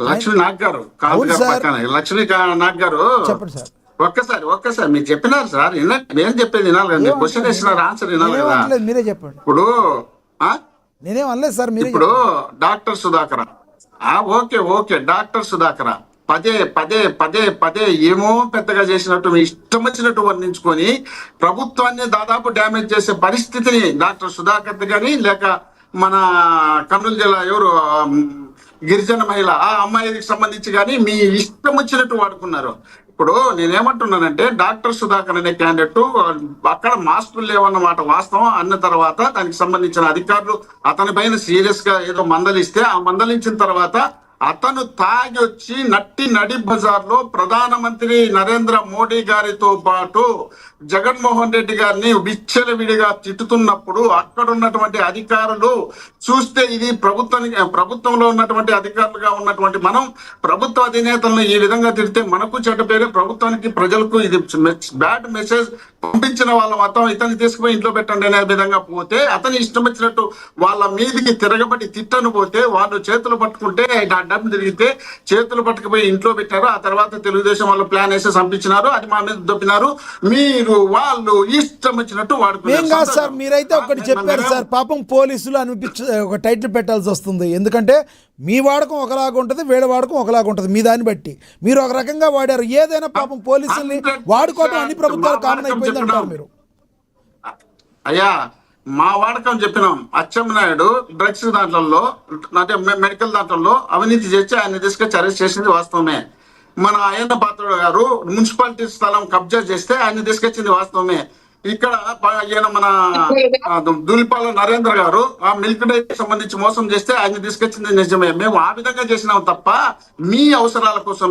E: లక్ష్మీనాథ్ గారు, కాంత్ గారు పక్కన లక్ష్మీనాథ్ గారు,
A: చెప్పండి సార్.
E: ఒక్కసారి మీరు చెప్పినారు సార్, నేను చెప్పేది వినాలి కదా, మీరు క్వశ్చన్ వేసినారు ఆన్సర్ వినాలి కదా.
A: మీరే చెప్పండి.
E: ఇప్పుడు
A: నేనేం అనలేదు సార్. మీరు
E: ఇప్పుడు doctor Sudhakar, okay doctor Sudhakar పదే ఏమో పెద్దగా చేసినట్టు మీ ఇష్టం వచ్చినట్టు వర్ణించుకొని ప్రభుత్వాన్ని దాదాపు డ్యామేజ్ చేసే పరిస్థితిని డాక్టర్ సుధాకర్ కానీ, లేక మన కర్నూలు జిల్లా ఎవరు గిరిజన మహిళ ఆ అమ్మాయికి సంబంధించి కానీ మీ ఇష్టం వచ్చినట్టు వాడుకున్నారు. ఇప్పుడు నేనేమంటున్నానంటే డాక్టర్ సుధాకర్ అనే క్యాండిడేట్ అక్కడ మాస్కులు లేవన్నమాట వాస్తవం. అన్న తర్వాత దానికి సంబంధించిన అధికారులు అతని పైన సీరియస్ గా ఏదో మందలిస్తే ఆ మందలించిన తర్వాత అతను తాగి వచ్చి నడి బజార్లో ప్రధానమంత్రి నరేంద్ర మోడీ గారితో పాటు జగన్మోహన్ రెడ్డి గారిని విచ్చలవిడిగా తిట్టుతున్నప్పుడు అక్కడ ఉన్నటువంటి అధికారులు చూస్తే ఇది ప్రభుత్వంలో ఉన్నటువంటి అధికారులుగా ఉన్నటువంటి మనం ప్రభుత్వ అధినేతలను ఈ విధంగా తిడితే మనకు చెడ్డ పేరు, ప్రభుత్వానికి ప్రజలకు ఇది బ్యాడ్ మెసేజ్ పంపించిన వాళ్ళ మొత్తం ఇతన్ని తీసుకుపోయి ఇంట్లో పెట్టండి అనే విధంగా పోతే అతని ఇష్టం వచ్చినట్టు వాళ్ళ మీదికి తిరగబడి తిట్టను పోతే వాళ్ళు చేతులు పట్టుకుంటే డబ్బు తిరిగితే చేతులు పట్టుకుపోయి ఇంట్లో పెట్టారు. ఆ తర్వాత తెలుగుదేశం వాళ్ళు ప్లాన్ వేసి పంపించినారు, అది మా మీద దొప్పినారు. మీరు వాళ్ళు ఇష్టం వచ్చినట్టు
A: వాడుకున్నారు సార్. మీరైతే ఒకటి చెప్పారు సార్, పాపం పోలీసులు ఒక టైటిల్ పెట్టాల్సి వస్తుంది. ఎందుకంటే మీ వాడకం ఒకలాగా ఉంటుంది, వీళ్ళ వాడకం ఒకలాగా ఉంటుంది. మీ దాన్ని బట్టి మీరు ఒక రకంగా వాడారు. ఏదైనా పాపం పోలీసుల్ని వాడుకోవడం అన్ని ప్రభుత్వాలు కామన్ అయిపోయింది అంటారు మీరు.
E: అయ్యా మా వాడకం చెప్పినాం. అచ్చెన్నాయుడు డ్రగ్స్ దాంట్లో అంటే మెడికల్ దాంట్లో అవినీతి చేసి ఆయన తీసుకొచ్చి అరెస్ట్ చేసింది వాస్తవమే. మన అయ్యన్న పాత్రుడు గారు మున్సిపాలిటీ స్థలం కబ్జా చేస్తే ఆయన తీసుకొచ్చింది వాస్తవమే. ఇక్కడ మన దులిపాల నరేంద్ర గారు ఆ మిల్క్ డైరీకి సంబంధించి మోసం చేస్తే ఆయన తీసుకొచ్చింది నిజమే. మేము ఆ విధంగా చేసినాం తప్ప మీ అవసరాల కోసం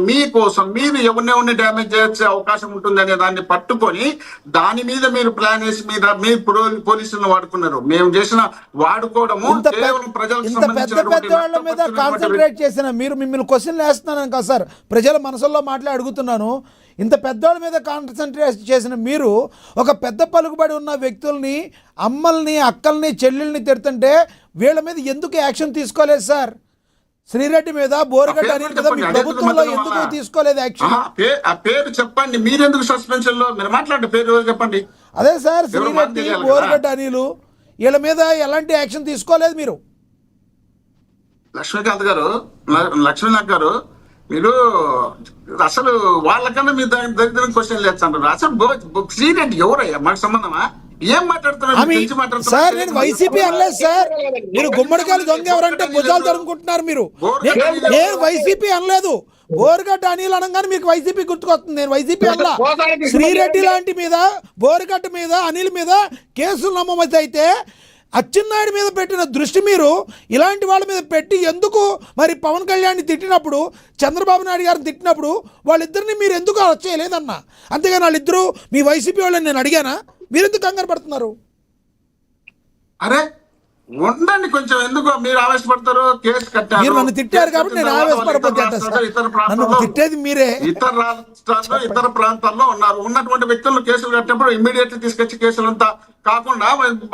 E: మీరు ఎవరిని డ్యామేజ్ చేసే అవకాశం ఉంటుంది అనే దాన్ని పట్టుకొని దాని మీద మీరు ప్లాన్ వేసి మీరు పోలీసులను వాడుకున్నారు. మేము చేసిన వాడుకోవడము కేవలం ప్రజలకు
A: కాన్సన్ట్రేట్ చేసిన మీరు మిమ్మల్ని క్వశ్చన్లు వేస్తున్నాను కదా సార్, ప్రజల మనసుల్లో అడుగుతున్నాను. ఇంత పెద్దవాళ్ళ మీద కాన్సన్ట్రేట్ చేసిన మీరు ఒక పెద్ద పలుకుబడి ఉన్న వ్యక్తుల్ని, అమ్మల్ని, అక్కల్ని, చెల్లెల్ని తిడుతుంటే వీళ్ళ మీద ఎందుకు యాక్షన్ తీసుకోలేదు సార్? శ్రీరెడ్డి మీద, బోరగడ్డ అనిల్ మీద మీ ప్రభుత్వంలో ఎందుకు తీసుకోలేదు యాక్షన్?
E: ఆ పేరు చెప్పండి. మీరెందుకు సస్పెన్షన్ లో మీరు మాట్లాడే పేరు చెప్పండి.
A: అదే సార్, శ్రీరెడ్డి, బోరగడ్డ అనిల్ వీళ్ళ మీద ఎలాంటి యాక్షన్ తీసుకోలేదు మీరు?
E: లక్ష్మీనాథ్ గారు మీరు అసలు వాళ్ళకన్నా మీరు దగ్గర క్వశ్చన్ లేదంటారు. అసలు శ్రీరెడ్డి ఎవరయ్యా? మాకు సంబంధమా? ఏం మాట్లాడుతున్నారు
A: సార్? నేను వైసీపీ అనలేదు సార్. మీరు గుమ్మడికాయలు దొంగ ఎవరంటే భుజాలు తరుముకుంటున్నారు మీరు. నేను వైసీపీ అనలేదు. బోరగడ్డ అనిల్ అనగానే మీకు వైసీపీ గుర్తుకొస్తుంది. నేను వైసీపీ అనలా. శ్రీరెడ్డి లాంటి మీద, బోరగడ్డ మీద, అనిల్ మీద కేసులు నమోదైతే అచ్చెన్నాయుడు మీద పెట్టిన దృష్టి మీరు ఇలాంటి వాళ్ళ మీద పెట్టి ఎందుకు మరి పవన్ కళ్యాణ్ని తిట్టినప్పుడు, చంద్రబాబు నాయుడు గారిని తిట్టినప్పుడు వాళ్ళిద్దరిని మీరు ఎందుకు అరెస్ట్ చేయలేదన్నా? అంతేగాని వాళ్ళిద్దరూ మీ వైసీపీ వాళ్ళని నేను అడిగానా? మీరెందుకు కంగారు పడుతున్నారు?
E: అరే ఉండండి కొంచెం, ఎందుకు మీరు ఆవేశపడతారు? కేసు కట్టారు,
A: మీరు నన్ను తిట్టారు కాబట్టి నేను ఆవేశపడబోతే నన్ను తిట్టేది మీరే.
E: ఇతర రాష్ట్రాల్లో, ఇతర ప్రాంతాల్లో ఉన్నటువంటి వ్యక్తులను కేసులు కట్టినప్పుడు ఇమ్మీడియట్లీ తీసుకొచ్చి కేసులంతా కాకుండా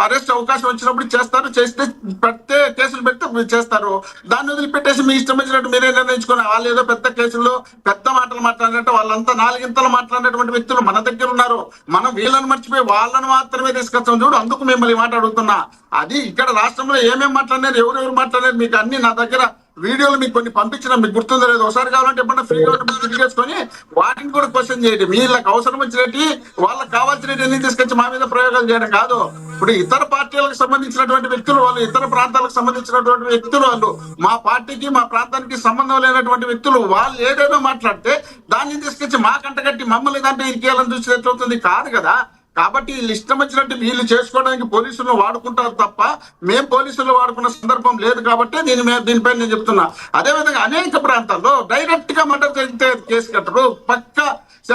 E: అరెస్ట్ అవకాశం వచ్చినప్పుడు చేస్తారు, చేస్తే పెడితే కేసులు పెడితే చేస్తారు. దాన్ని వదిలిపెట్టేసి మీ ఇష్టం వచ్చినట్టు మీరే నిర్ణయించుకుని వాళ్ళు ఏదో పెద్ద కేసుల్లో పెద్ద మాటలు మాట్లాడినట్టు వాళ్ళంతా నాలుగింతలు మాట్లాడినటువంటి వ్యక్తులు మన దగ్గర ఉన్నారు. మనం వీళ్ళని మర్చిపోయి వాళ్ళని మాత్రమే తీసుకొచ్చాం చూడు. అందుకు మిమ్మల్ని మాట అడుగుతున్నా. అది ఇక్కడ రాష్ట్రంలో ఏమేమి మాట్లాడినారు, ఎవరెవరు మాట్లాడారు, మీకు అన్ని నా దగ్గర వీడియోలు మీకు కొన్ని పంపించిన, మీకు గుర్తుందో లేదు, ఒకసారి కావాలంటే ఎప్పుడన్నా ఫ్రీగా తిరిగేసుకొని వాటిని కూడా క్వశ్చన్ చేయండి. వీళ్ళకి అవసరం వచ్చినట్టు వాళ్ళకి కావాల్సినవి అన్ని తీసుకొచ్చి మా మీద ప్రయోగాలు చేయడం కాదు. ఇప్పుడు ఇతర పార్టీలకు సంబంధించినటువంటి వ్యక్తులు వాళ్ళు, ఇతర ప్రాంతాలకు సంబంధించినటువంటి వ్యక్తులు వాళ్ళు, మా పార్టీకి మా ప్రాంతానికి సంబంధం లేనటువంటి వ్యక్తులు వాళ్ళు ఏదేదో మాట్లాడితే దాన్ని తీసుకొచ్చి మా కంటగట్టి మమ్మల్ని దాంట్లో ఇరికేయాలని చూసి ఎట్లవుతుంది? కాదు కదా. కాబట్టి వీళ్ళు ఇష్టం వచ్చినట్టు వీళ్ళు చేసుకోవడానికి పోలీసులను వాడుకుంటారు తప్ప మేము పోలీసులు వాడుకున్న సందర్భం లేదు. కాబట్టి దీనిపై నేను చెప్తున్నా. అదేవిధంగా అనేక ప్రాంతాల్లో డైరెక్ట్ గా మర్డర్ జరిగితే కేసు కట్టరు పక్క.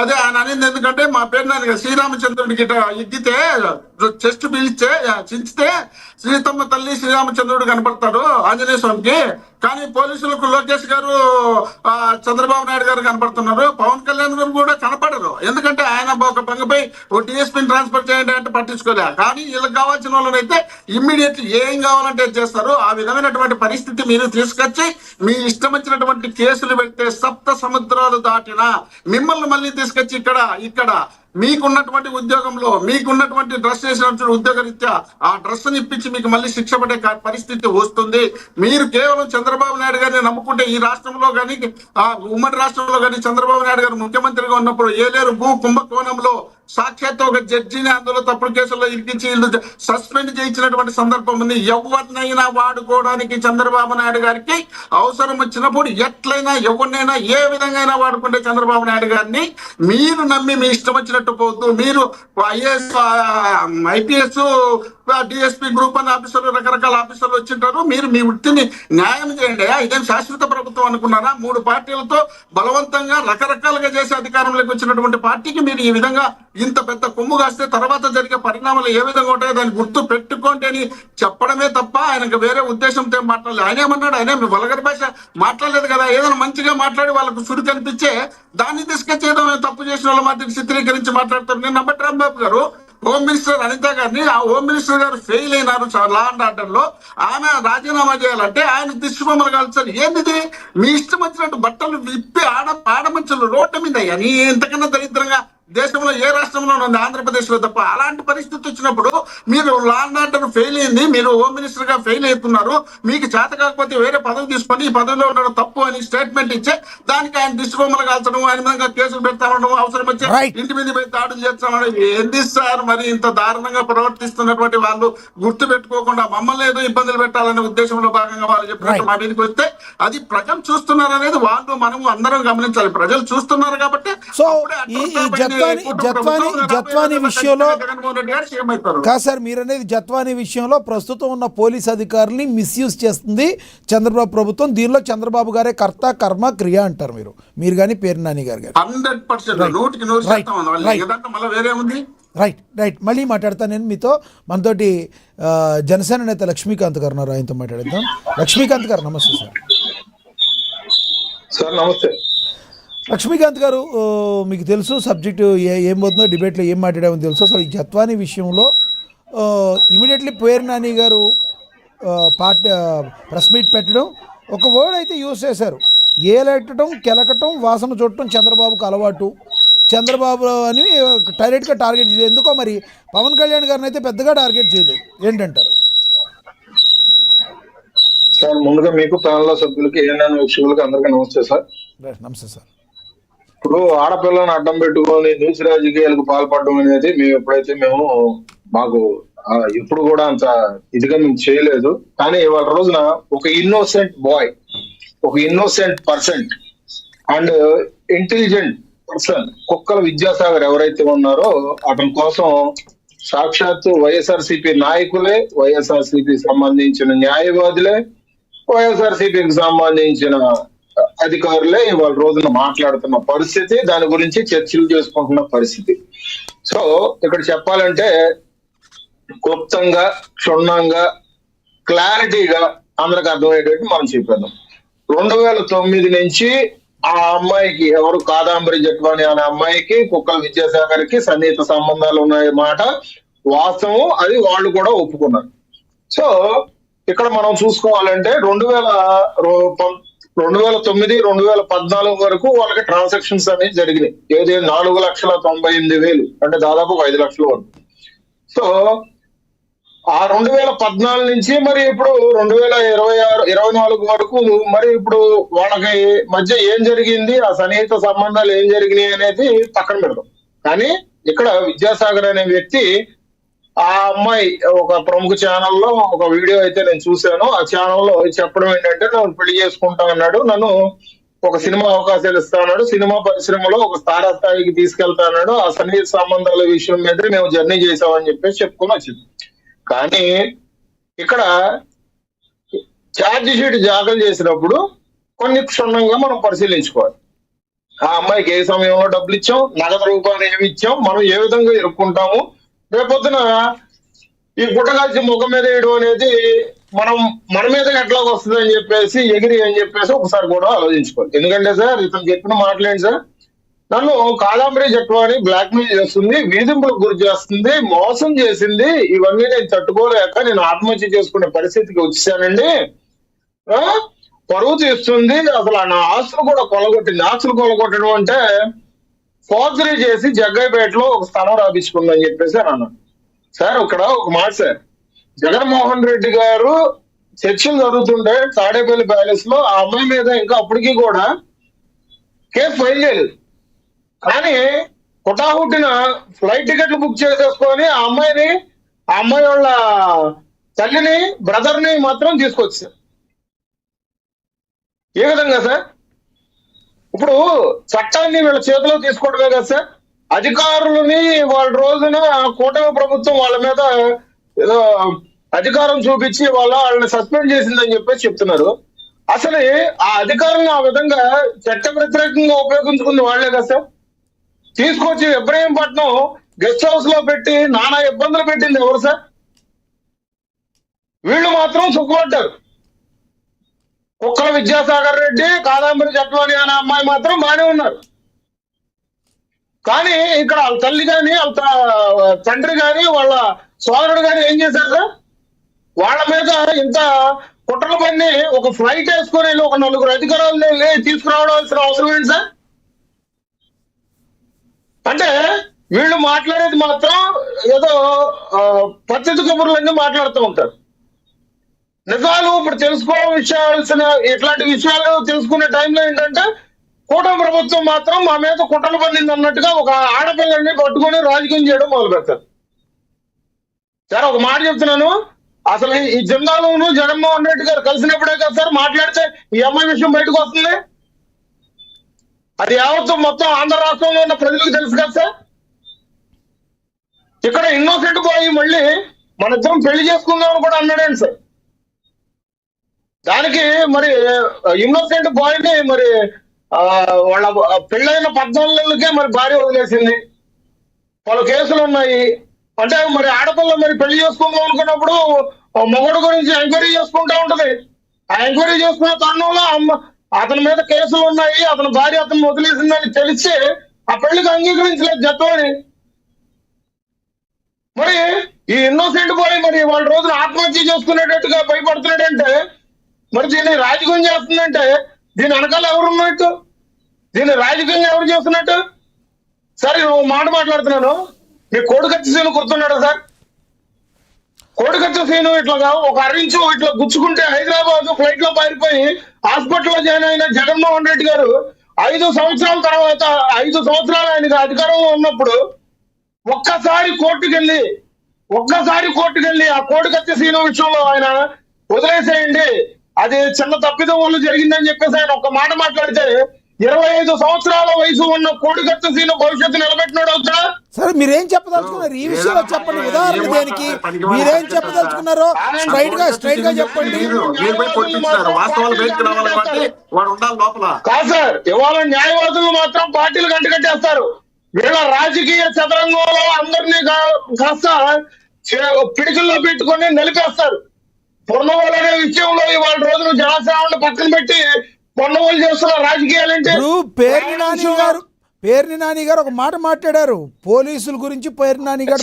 E: అదే ఆయన అనేది ఎందుకంటే మా పేరు శ్రీరామచంద్రుడికి ఎగ్గితే చెస్ట్ పీల్చే చించితే శ్రీతమ్మ తల్లి శ్రీరామచంద్రుడు కనపడతాడు ఆంజనేయ స్వామికి. కానీ పోలీసులకు లోకేష్ గారు చంద్రబాబు నాయుడు గారు కనపడుతున్నారు. పవన్ కళ్యాణ్ గారు కూడా కనపడరు. ఎందుకంటే ఆయన ఒక బంగపై ఓ డిఎస్పీని ట్రాన్స్ఫర్ చేయండి అంటే పట్టించుకోలే. కానీ వీళ్ళకి కావాల్సిన వాళ్ళనైతే ఇమ్మీడియట్లీ ఏం కావాలంటే చేస్తారు. ఆ విధమైనటువంటి పరిస్థితి మీరు తీసుకొచ్చి మీ ఇష్టం వచ్చినటువంటి కేసులు పెడితే సప్త సముద్రాలు దాటిన మిమ్మల్ని మళ్ళీ తీసుకొచ్చి ఇక్కడ మీకున్నటువంటి ఉద్యోగంలో మీకున్నటువంటి డ్రెస్ చేసినటువంటి ఉద్యోగరీత్యా ఆ డ్రెస్ ని ఇప్పించి మీకు మళ్ళీ శిక్ష పడే పరిస్థితి వస్తుంది. మీరు కేవలం చంద్రబాబు నాయుడు గారిని నమ్ముకుంటే ఈ రాష్ట్రంలో కానీ ఉమ్మడి రాష్ట్రంలో కానీ చంద్రబాబు నాయుడు గారు ముఖ్యమంత్రిగా ఉన్నప్పుడు ఏలేరు భూ కుంభకోణంలో సాక్షాత్ ఒక జడ్జిని అందులో తప్పుడు కేసుల్లో ఇరికించి సస్పెండ్ చేయించినటువంటి సందర్భం ఉంది. ఎవరినైనా వాడుకోవడానికి చంద్రబాబు నాయుడు గారికి అవసరం వచ్చినప్పుడు ఎట్లయినా ఎవరినైనా ఏ విధంగా వాడుకుంటే చంద్రబాబు నాయుడు గారిని మీరు నమ్మి మీ ఇష్టం వచ్చినట్టు పోతూ మీరు ఐఏఎస్ ఐపీఎస్ డిఎస్పీ గ్రూప్ అనే ఆఫీసర్లు రకరకాల ఆఫీసర్లు వచ్చింటారు. మీరు మీ వృత్తిని న్యాయం చేయండి. ఇదేం శాశ్వత ప్రభుత్వం అనుకున్నారా? 3 పార్టీలతో బలవంతంగా రకరకాలుగా చేసి అధికారంలోకి వచ్చినటువంటి పార్టీకి మీరు ఈ విధంగా ఇంత పెద్ద కొమ్ము కాస్తే తర్వాత జరిగే పరిణామాలు ఏ విధంగా ఉంటాయో దాన్ని గుర్తు పెట్టుకోండి అని చెప్పడమే తప్ప ఆయనకు వేరే ఉద్దేశంతో మాట్లాడలేదు. ఆయన ఏమన్నాడు? ఆయన మీ వల్గర్ భాష మాట్లాడలేదు కదా. ఏదైనా మంచిగా మాట్లాడి వాళ్ళకు సుడి కనిపించే దాన్ని తీసుకొచ్చి ఏదో తప్పు చేసిన వాళ్ళ మాత్రం చిత్రీకరించి మాట్లాడతారు. నేను నమ్మటి రాంబాబు గారు హోమ్ మినిస్టర్ అనిత గారిని, ఆ హోమ్ మినిస్టర్ గారు ఫెయిల్ అయినారు లా అండ్ ఆర్డర్ లో, ఆమె రాజీనామా చేయాలంటే ఆయన దిష్టిబొమ్మలు కాల్చారు. ఏంటిది? మీ ఇష్టం వచ్చినట్టు బట్టలు విప్పి ఆడమంచులు రోడ్డు మీద అని ఇంతకన్నా దరిద్రంగా దేశంలో ఏ రాష్ట్రంలో ఉంది? ఆంధ్రప్రదేశ్ లో తప్ప. అలాంటి పరిస్థితి వచ్చినప్పుడు మీరు లా అండ్ ఆర్డర్ ఫెయిల్ అయింది, మీరు హోమ్ మినిస్టర్ గా ఫెయిల్ అవుతున్నారు, మీకు చేత కాకపోతే వేరే పదవి తీసుకొని ఈ పదవిలో ఉండడం తప్పు అని స్టేట్మెంట్ ఇచ్చే దానికి ఆయన దిష్టిబొమ్మలు కాల్చడం, ఆయన మీద కేసులు పెడతామనడం, అవసరం వచ్చే ఇంటి మీద పోయి దాడులు చేస్తామనడం ఏంది సార్? మరి ఇంత దారుణంగా ప్రవర్తిస్తున్నటువంటి వాళ్ళు గుర్తు పెట్టుకోకుండా మమ్మల్ని ఏదో ఇబ్బందులు పెట్టాలనే ఉద్దేశంలో భాగంగా వాళ్ళు చెప్పినట్టు మా మీదకి వస్తే అది ప్రజలు చూస్తున్నారు అనేది వాళ్ళు మనము అందరం గమనించాలి. ప్రజలు చూస్తున్నారు కాబట్టి
A: జత్వానీ విషయంలో కాదు సార్, మీరు అనేది జత్వానీ విషయంలో ప్రస్తుతం ఉన్న పోలీస్ అధికారుల్ని మిస్యూజ్ చేస్తుంది చంద్రబాబు ప్రభుత్వం. దీనిలో చంద్రబాబు గారే కర్త కర్మ క్రియ అంటారు మీరు కానీ పేరు నాని గారు
E: 100%.
A: రైట్. మళ్ళీ మాట్లాడతాను నేను మీతో. మనతోటి జనసేన నేత లక్ష్మీకాంత్ గారు ఉన్నారు, ఆయనతో మాట్లాడేద్దాం. లక్ష్మీకాంత్ గారు నమస్తే సార్.
F: సార్ నమస్తే.
A: లక్ష్మీకాంత్ గారు, మీకు తెలుసు సబ్జెక్టు ఏం పోతుందో, డిబేట్లో ఏం మాట్లాడామని తెలుసు. అసలు ఈ జత్వానీ విషయంలో ఇమీడియట్లీ పేరు నాని గారు ప్రెస్ మీట్ పెట్టడం, ఒక వర్డ్ అయితే యూజ్ చేశారు, ఏలెట్టడం కెలకటం వాసన చూడటం చంద్రబాబుకు అలవాటు, చంద్రబాబు అని డైరెక్ట్గా టార్గెట్ చేయలేదు. ఎందుకో మరి పవన్ కళ్యాణ్ గారిని అయితే పెద్దగా టార్గెట్ చేయలేదు. ఏంటంటారు
F: సార్? ముందుగా మీకు ప్యానల్ సభ్యులకి ఏఎన్ఎన్ వీక్షకులకి అందరికీ నమస్తే సార్.
A: నమస్తే సార్.
F: ఇప్పుడు ఆడపిల్లను అడ్డం పెట్టుకొని నీచ రాజకీయాలకు పాల్పడడం అనేది మేము మాకు ఎప్పుడు కూడా అంత ఇదిగా మేము చేయలేదు. కానీ ఇవాళ రోజున ఒక ఇన్నోసెంట్ బాయ్, ఒక innocent person and intelligent person కుక్కల విద్యాసాగర్ ఎవరైతే ఉన్నారో అతని కోసం సాక్షాత్తు వైఎస్ఆర్సీపీ నాయకులే, వైఎస్ఆర్సీపీ సంబంధించిన న్యాయవాదులే, వైఎస్ఆర్సీపీకి సంబంధించిన అధికారులే ఇవాళ రోజున మాట్లాడుతున్న పరిస్థితి, దాని గురించి చర్చలు చేసుకుంటున్న పరిస్థితి. సో ఇక్కడ చెప్పాలంటే క్లుప్తంగా, క్షుణ్ణంగా, క్లారిటీగా అందరికి అర్థమయ్యేటట్టు మనం చెప్పేద్దాం. 2009 నుంచి ఆ అమ్మాయికి, ఎవరు కాదంబరి జట్వాని అనే అమ్మాయికి కుక్కల విద్యాసాగర్ కి సన్నిహిత సంబంధాలు ఉన్నాయి మాట వాస్తవం, అది వాళ్ళు కూడా ఒప్పుకున్నారు. సో ఇక్కడ మనం చూసుకోవాలంటే 2009-2014 వరకు వాళ్ళకి ట్రాన్సాక్షన్స్ అనేవి జరిగినాయి. ఏది 4,98,000 అంటే దాదాపు 5 లక్షల వరకు. సో ఆ 2014 నుంచి మరి ఇప్పుడు 2024 వరకు మరి ఇప్పుడు వాళ్ళకి మధ్య ఏం జరిగింది, ఆ సన్నిహిత సంబంధాలు ఏం జరిగినాయి అనేది పక్కన పెడదాం. కానీ ఇక్కడ విద్యాసాగర్ అనే వ్యక్తి, ఆ అమ్మాయి ఒక ప్రముఖ ఛానల్లో ఒక వీడియో అయితే నేను చూశాను. ఆ ఛానల్లో చెప్పడం ఏంటంటే, నన్ను పెళ్లి చేసుకుంటా అన్నాడు, నన్ను ఒక సినిమా అవకాశాలు ఇస్తా అన్నాడు, సినిమా పరిశ్రమలో ఒక స్థాయికి తీసుకెళ్తా అన్నాడు, ఆ సన్నిహిత సంబంధాల విషయం మీద మేము జర్నీ చేసామని చెప్పేసి చెప్పుకొని వచ్చింది. కానీ ఇక్కడ ఛార్జ్ షీట్ దాఖలు చేసినప్పుడు కొన్ని క్షుణ్ణంగా మనం పరిశీలించుకోవాలి. ఆ అమ్మాయికి ఏ సమయంలో డబ్బులు ఇచ్చాం, నగదు రూపాయలు ఏమి ఇచ్చాం, మనం ఏ విధంగా ఇరుక్కుంటాము, రేపొద్దున ఈ గుట్టగాల్చి ముఖం మీద వేయడం అనేది మన మీద ఎట్లాగ వస్తుంది అని చెప్పేసి ఎగిరి అని చెప్పేసి ఒకసారి కూడా ఆలోచించుకోవాలి. ఎందుకంటే సార్, ఇతను చెప్పిన మాటలేండి సార్, నన్ను కాదంబరి జట్వాని బ్లాక్ మెయిల్ చేస్తుంది, వేధింపులకు గురి చేస్తుంది, మోసం చేసింది, ఇవన్నీ నేను తట్టుకోలేక నేను ఆత్మహత్య చేసుకునే పరిస్థితికి వచ్చేసానండి, పరువు తీస్తుంది, అసలు నా ఆస్తులు కూడా కొలగొట్టింది. ఆస్తులు కొలగొట్టడం అంటే ఫోర్జరీ చేసి జగ్గైపేటలో ఒక స్థలం రాపించుకుందని చెప్పేసి అని అన్నాను. సార్ ఇక్కడ ఒక మాట సార్, జగన్మోహన్ రెడ్డి గారు చర్చలు జరుగుతుంటే తాడేపల్లి ప్యాలెస్ లో ఆ అమ్మాయి మీద ఇంకా అప్పటికీ కూడా కేసు ఫైల్ చేయలేదు. కానీ హుటాహుటిన ఫ్లైట్ టికెట్లు బుక్ చేసేసుకొని ఆ అమ్మాయి వాళ్ళ తల్లిని, బ్రదర్ని మాత్రం తీసుకొచ్చారు. ఏ విధంగా సార్? ఇప్పుడు చట్టాన్ని వీళ్ళ చేతిలో తీసుకోవడమే కదా సార్, అధికారులని వాళ్ళ రోజున కూటమి ప్రభుత్వం వాళ్ళ మీద ఏదో అధికారం చూపించి వాళ్ళని సస్పెండ్ చేసిందని చెప్పేసి చెప్తున్నారు. అసలు ఆ అధికారులను ఆ విధంగా చట్ట వ్యతిరేకంగా ఉపయోగించుకుంది వాళ్లే కదా సార్. తీసుకొచ్చి ఇబ్రహీంపట్నం గెస్ట్ హౌస్ లో పెట్టి నానా ఇబ్బందులు పెట్టింది ఎవరు సార్? వీళ్ళు మాత్రం సుఖపడ్డారు. కుక్కల విద్యాసాగర్ రెడ్డి, కాదంబరి జట్వాని అనే అమ్మాయి మాత్రం బాగానే ఉన్నారు. కానీ ఇక్కడ వాళ్ళ తల్లి కానీ, వాళ్ళ తండ్రి కానీ, వాళ్ళ సోదరుడు కానీ ఏం చేశారు సార్? వాళ్ళ మీద ఇంత కుట్రలు పని ఒక ఫ్లైట్ వేసుకొని వెళ్ళి ఒక 4 అధికారులు తీసుకురావాల్సిన అవసరం ఏంటి సార్? అంటే వీళ్ళు మాట్లాడేది మాత్రం ఏదో పద్ధతి కబుర్లన్నీ మాట్లాడుతూ ఉంటారు. నిజాలు ఇప్పుడు తెలుసుకోవాల్సిన ఇట్లాంటి విషయాలు తెలుసుకునే టైంలో ఏంటంటే, కూటమి ప్రభుత్వం మాత్రం మా మీద కుట్రలు పడింది అన్నట్టుగా ఒక ఆడపిల్లని పట్టుకొని రాజకీయం చేయడం మొదలు పెడతారు. సరే ఒక మాట చెప్తున్నాను, అసలు ఈ జిందాలోను జగన్మోహన్ రెడ్డి గారు కలిసినప్పుడే కదా సార్ మాట్లాడితే ఈ అమ్మాయి విషయం బయటకు వస్తుంది. అది యావత్తు మొత్తం ఆంధ్ర రాష్ట్రంలో ఉన్న ప్రజలకు తెలుసు కదా సార్. ఇక్కడ ఇన్నోసెంట్ బాయ్ మళ్ళీ మన ఇద్దరం పెళ్లి చేసుకుందామని కూడా అన్నాడండి సార్. దానికి మరి ఇన్నోసెంట్ బాయ్ ని మరి వాళ్ళ పెళ్ళైన 14 నెలలకే మరి భార్య వదిలేసింది. వాళ్ళ కేసులు ఉన్నాయి. అంటే మరి ఆడపిల్ల మరి పెళ్లి చేసుకుందాం అనుకున్నప్పుడు మొగుడు గురించి ఎంక్వైరీ చేసుకుంటా ఉంటది. ఆ ఎంక్వైరీ చేసుకున్న తరుణంలో అతని మీద కేసులు ఉన్నాయి, అతని భార్య అతను వదిలేసిందని తెలిసి ఆ పెళ్లికి అంగీకరించలేదు జట్వాని. మరి ఈ ఇన్నోసెంట్ బాయ్ మరి వాళ్ళ రోజున ఆత్మహత్య చేసుకునేటట్టుగా భయపడుతున్నాడంటే, మరి దీన్ని రాజకీయం చేస్తుందంటే దీని వెనకాల ఎవరున్నట్టు? దీన్ని రాజకీయంగా ఎవరు చేస్తున్నట్టు? సరే మాట మాట్లాడుతున్నాను, మీ కోడికత్తి సీను గుర్తున్నాడు సార్? కోడికత్తి సీను ఇట్లాగా ఒక అరించు ఇట్లా గుచ్చుకుంటే హైదరాబాద్ ఫ్లైట్ లో పారిపోయి హాస్పిటల్లో జాయిన్ అయిన జగన్మోహన్ రెడ్డి గారు 5 సంవత్సరాల తర్వాత 5 సంవత్సరాలు ఆయనకి అధికారంలో ఉన్నప్పుడు ఒక్కసారి కోర్టుకెళ్ళి ఆ కోడికత్తి సీను విషయంలో ఆయన వదిలేసేయండి, అది చిన్న తప్పిదం వల్ల జరిగిందని చెప్పేసి ఆయన ఒక్క మాట మాట్లాడితే 25 సంవత్సరాల వయసు ఉన్న కోడికత్తి సీను భవిష్యత్తు నిలబెట్టినాడు అవుతా.
A: సరే మీరేం చెప్పదలుచుకున్నారు ఈ విషయంలో చెప్పండి. ఉదాహరణ దేనికి మీరేం చెప్పదలుచుకున్నారో స్ట్రైట్ గా చెప్పండి.
C: కాదు సార్, ఇవాళ న్యాయవాదులు మాత్రం పార్టీలు గంటకట్టేస్తారు. వీళ్ళ రాజకీయ చదరంగంలో అందరినీ కాస్త పిడికిల్లో పెట్టుకొని నిలిపేస్తారు. పొన్నవాళ్ళు అనే విషయంలో ఇవాళ రోజున జనసేనను పక్కన పెట్టి పొన్నవాళ్ళు చేస్తున్న రాజకీయాలంటే
A: పేర్ని నాని గారు ఒక మాట మాట్లాడారు పోలీసుల గురించి. పేర్ని నాని గారు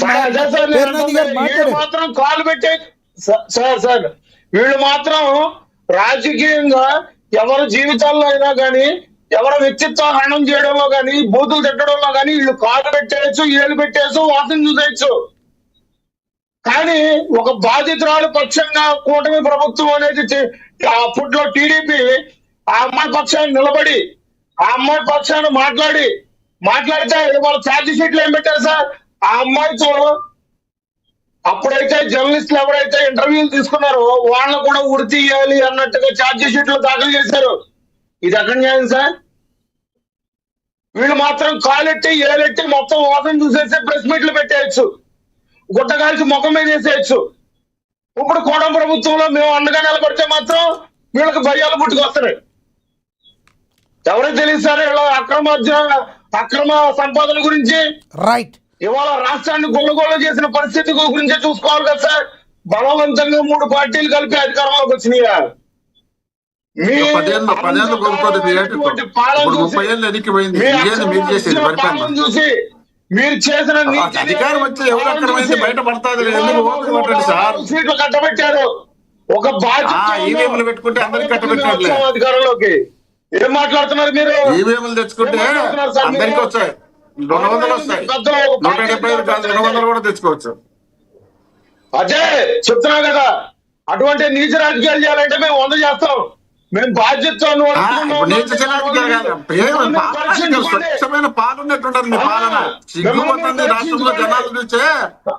C: మాత్రం కాలు పెట్టే సార్ వీళ్ళు మాత్రం రాజకీయంగా ఎవరి జీవితాల్లో అయినా కానీ, ఎవరి వ్యక్తిత్వ హరణం చేయడంలో కానీ, బూతులు తిట్టడంలో కానీ వీళ్ళు కాలు పెట్టేయచ్చు, ఏళ్ళు పెట్టేయచ్చు, వాసన చూసేయచ్చు.
F: కానీ ఒక బాధితురాలు పక్షంగా కూటమి ప్రభుత్వం అనేది అప్పట్లో టీడీపీ ఆ అమ్మాయి పక్షాన్ని నిలబడి ఆ అమ్మాయి పక్షాన్ని మాట్లాడితే వాళ్ళ ఛార్జ్ షీట్లు ఏం పెట్టారు సార్? ఆ అమ్మాయితో అప్పుడైతే జర్నలిస్టులు ఎవరైతే ఇంటర్వ్యూలు తీసుకున్నారో వాళ్ళని కూడా ఉరి తీయాలి అన్నట్టుగా ఛార్జ్ షీట్లు దాఖలు చేశారు. ఇది ఎక్కడ న్యాయం సార్? వీళ్ళు మాత్రం కాలెట్టి ఏలెట్టి మొత్తం ఓపెన్ చూసేసి ప్రెస్ మీట్లు పెట్టేయచ్చు, గుట్టగాల్చి ముఖం మీద వేసేయచ్చు. ఇప్పుడు కోడం ప్రభుత్వంలో మేము అండగా నిలబడితే మాత్రం వీళ్ళకి భయాలు పుట్టుకొస్తున్నాయి. ఎవరికి తెలియదు సార్ ఇలా అక్రమ సంపాదన గురించి?
A: రైట్.
F: ఇవాళ రాష్ట్రాన్ని గుల్లగొల్ల చేసిన పరిస్థితి గురించి చూసుకోవాలి కదా సార్. బలవంతంగా 3 పార్టీలు కలిపి అధికారంలోకి వచ్చినాయా? మీ
E: 10 ఏళ్ళు కోల్పోతే
F: పాలన చూసి మీరు చేసిన
E: అధికారం వచ్చి ఎవరు అక్రమైతే బయట పడతారు సార్.
F: సీట్లు కట్టబెట్టారు. ఒక
E: ఈవీఎంలు పెట్టుకుంటే అందరికి కట్టబెట్టారు.
F: అధికారంలోకి ఏం మాట్లాడుతున్నారు మీరు?
E: ఈవీఎంలు తెచ్చుకుంటే అందరికి వచ్చాయి, 200 వస్తాయి, 175 కాదు 200 కూడా తెచ్చుకోవచ్చు.
F: అదే చెప్తున్నాం కదా, అటువంటి నీచ రాజకీయాలు చేయాలంటే మేము 100 చేస్తాం. మేము బాధ్యతతో
E: స్వచ్ఛమైన పాలున్నట్టుంటారు మీ పాలన. సిగ్గుపోతుంది రాష్ట్రంలో జనాలు చూస్తే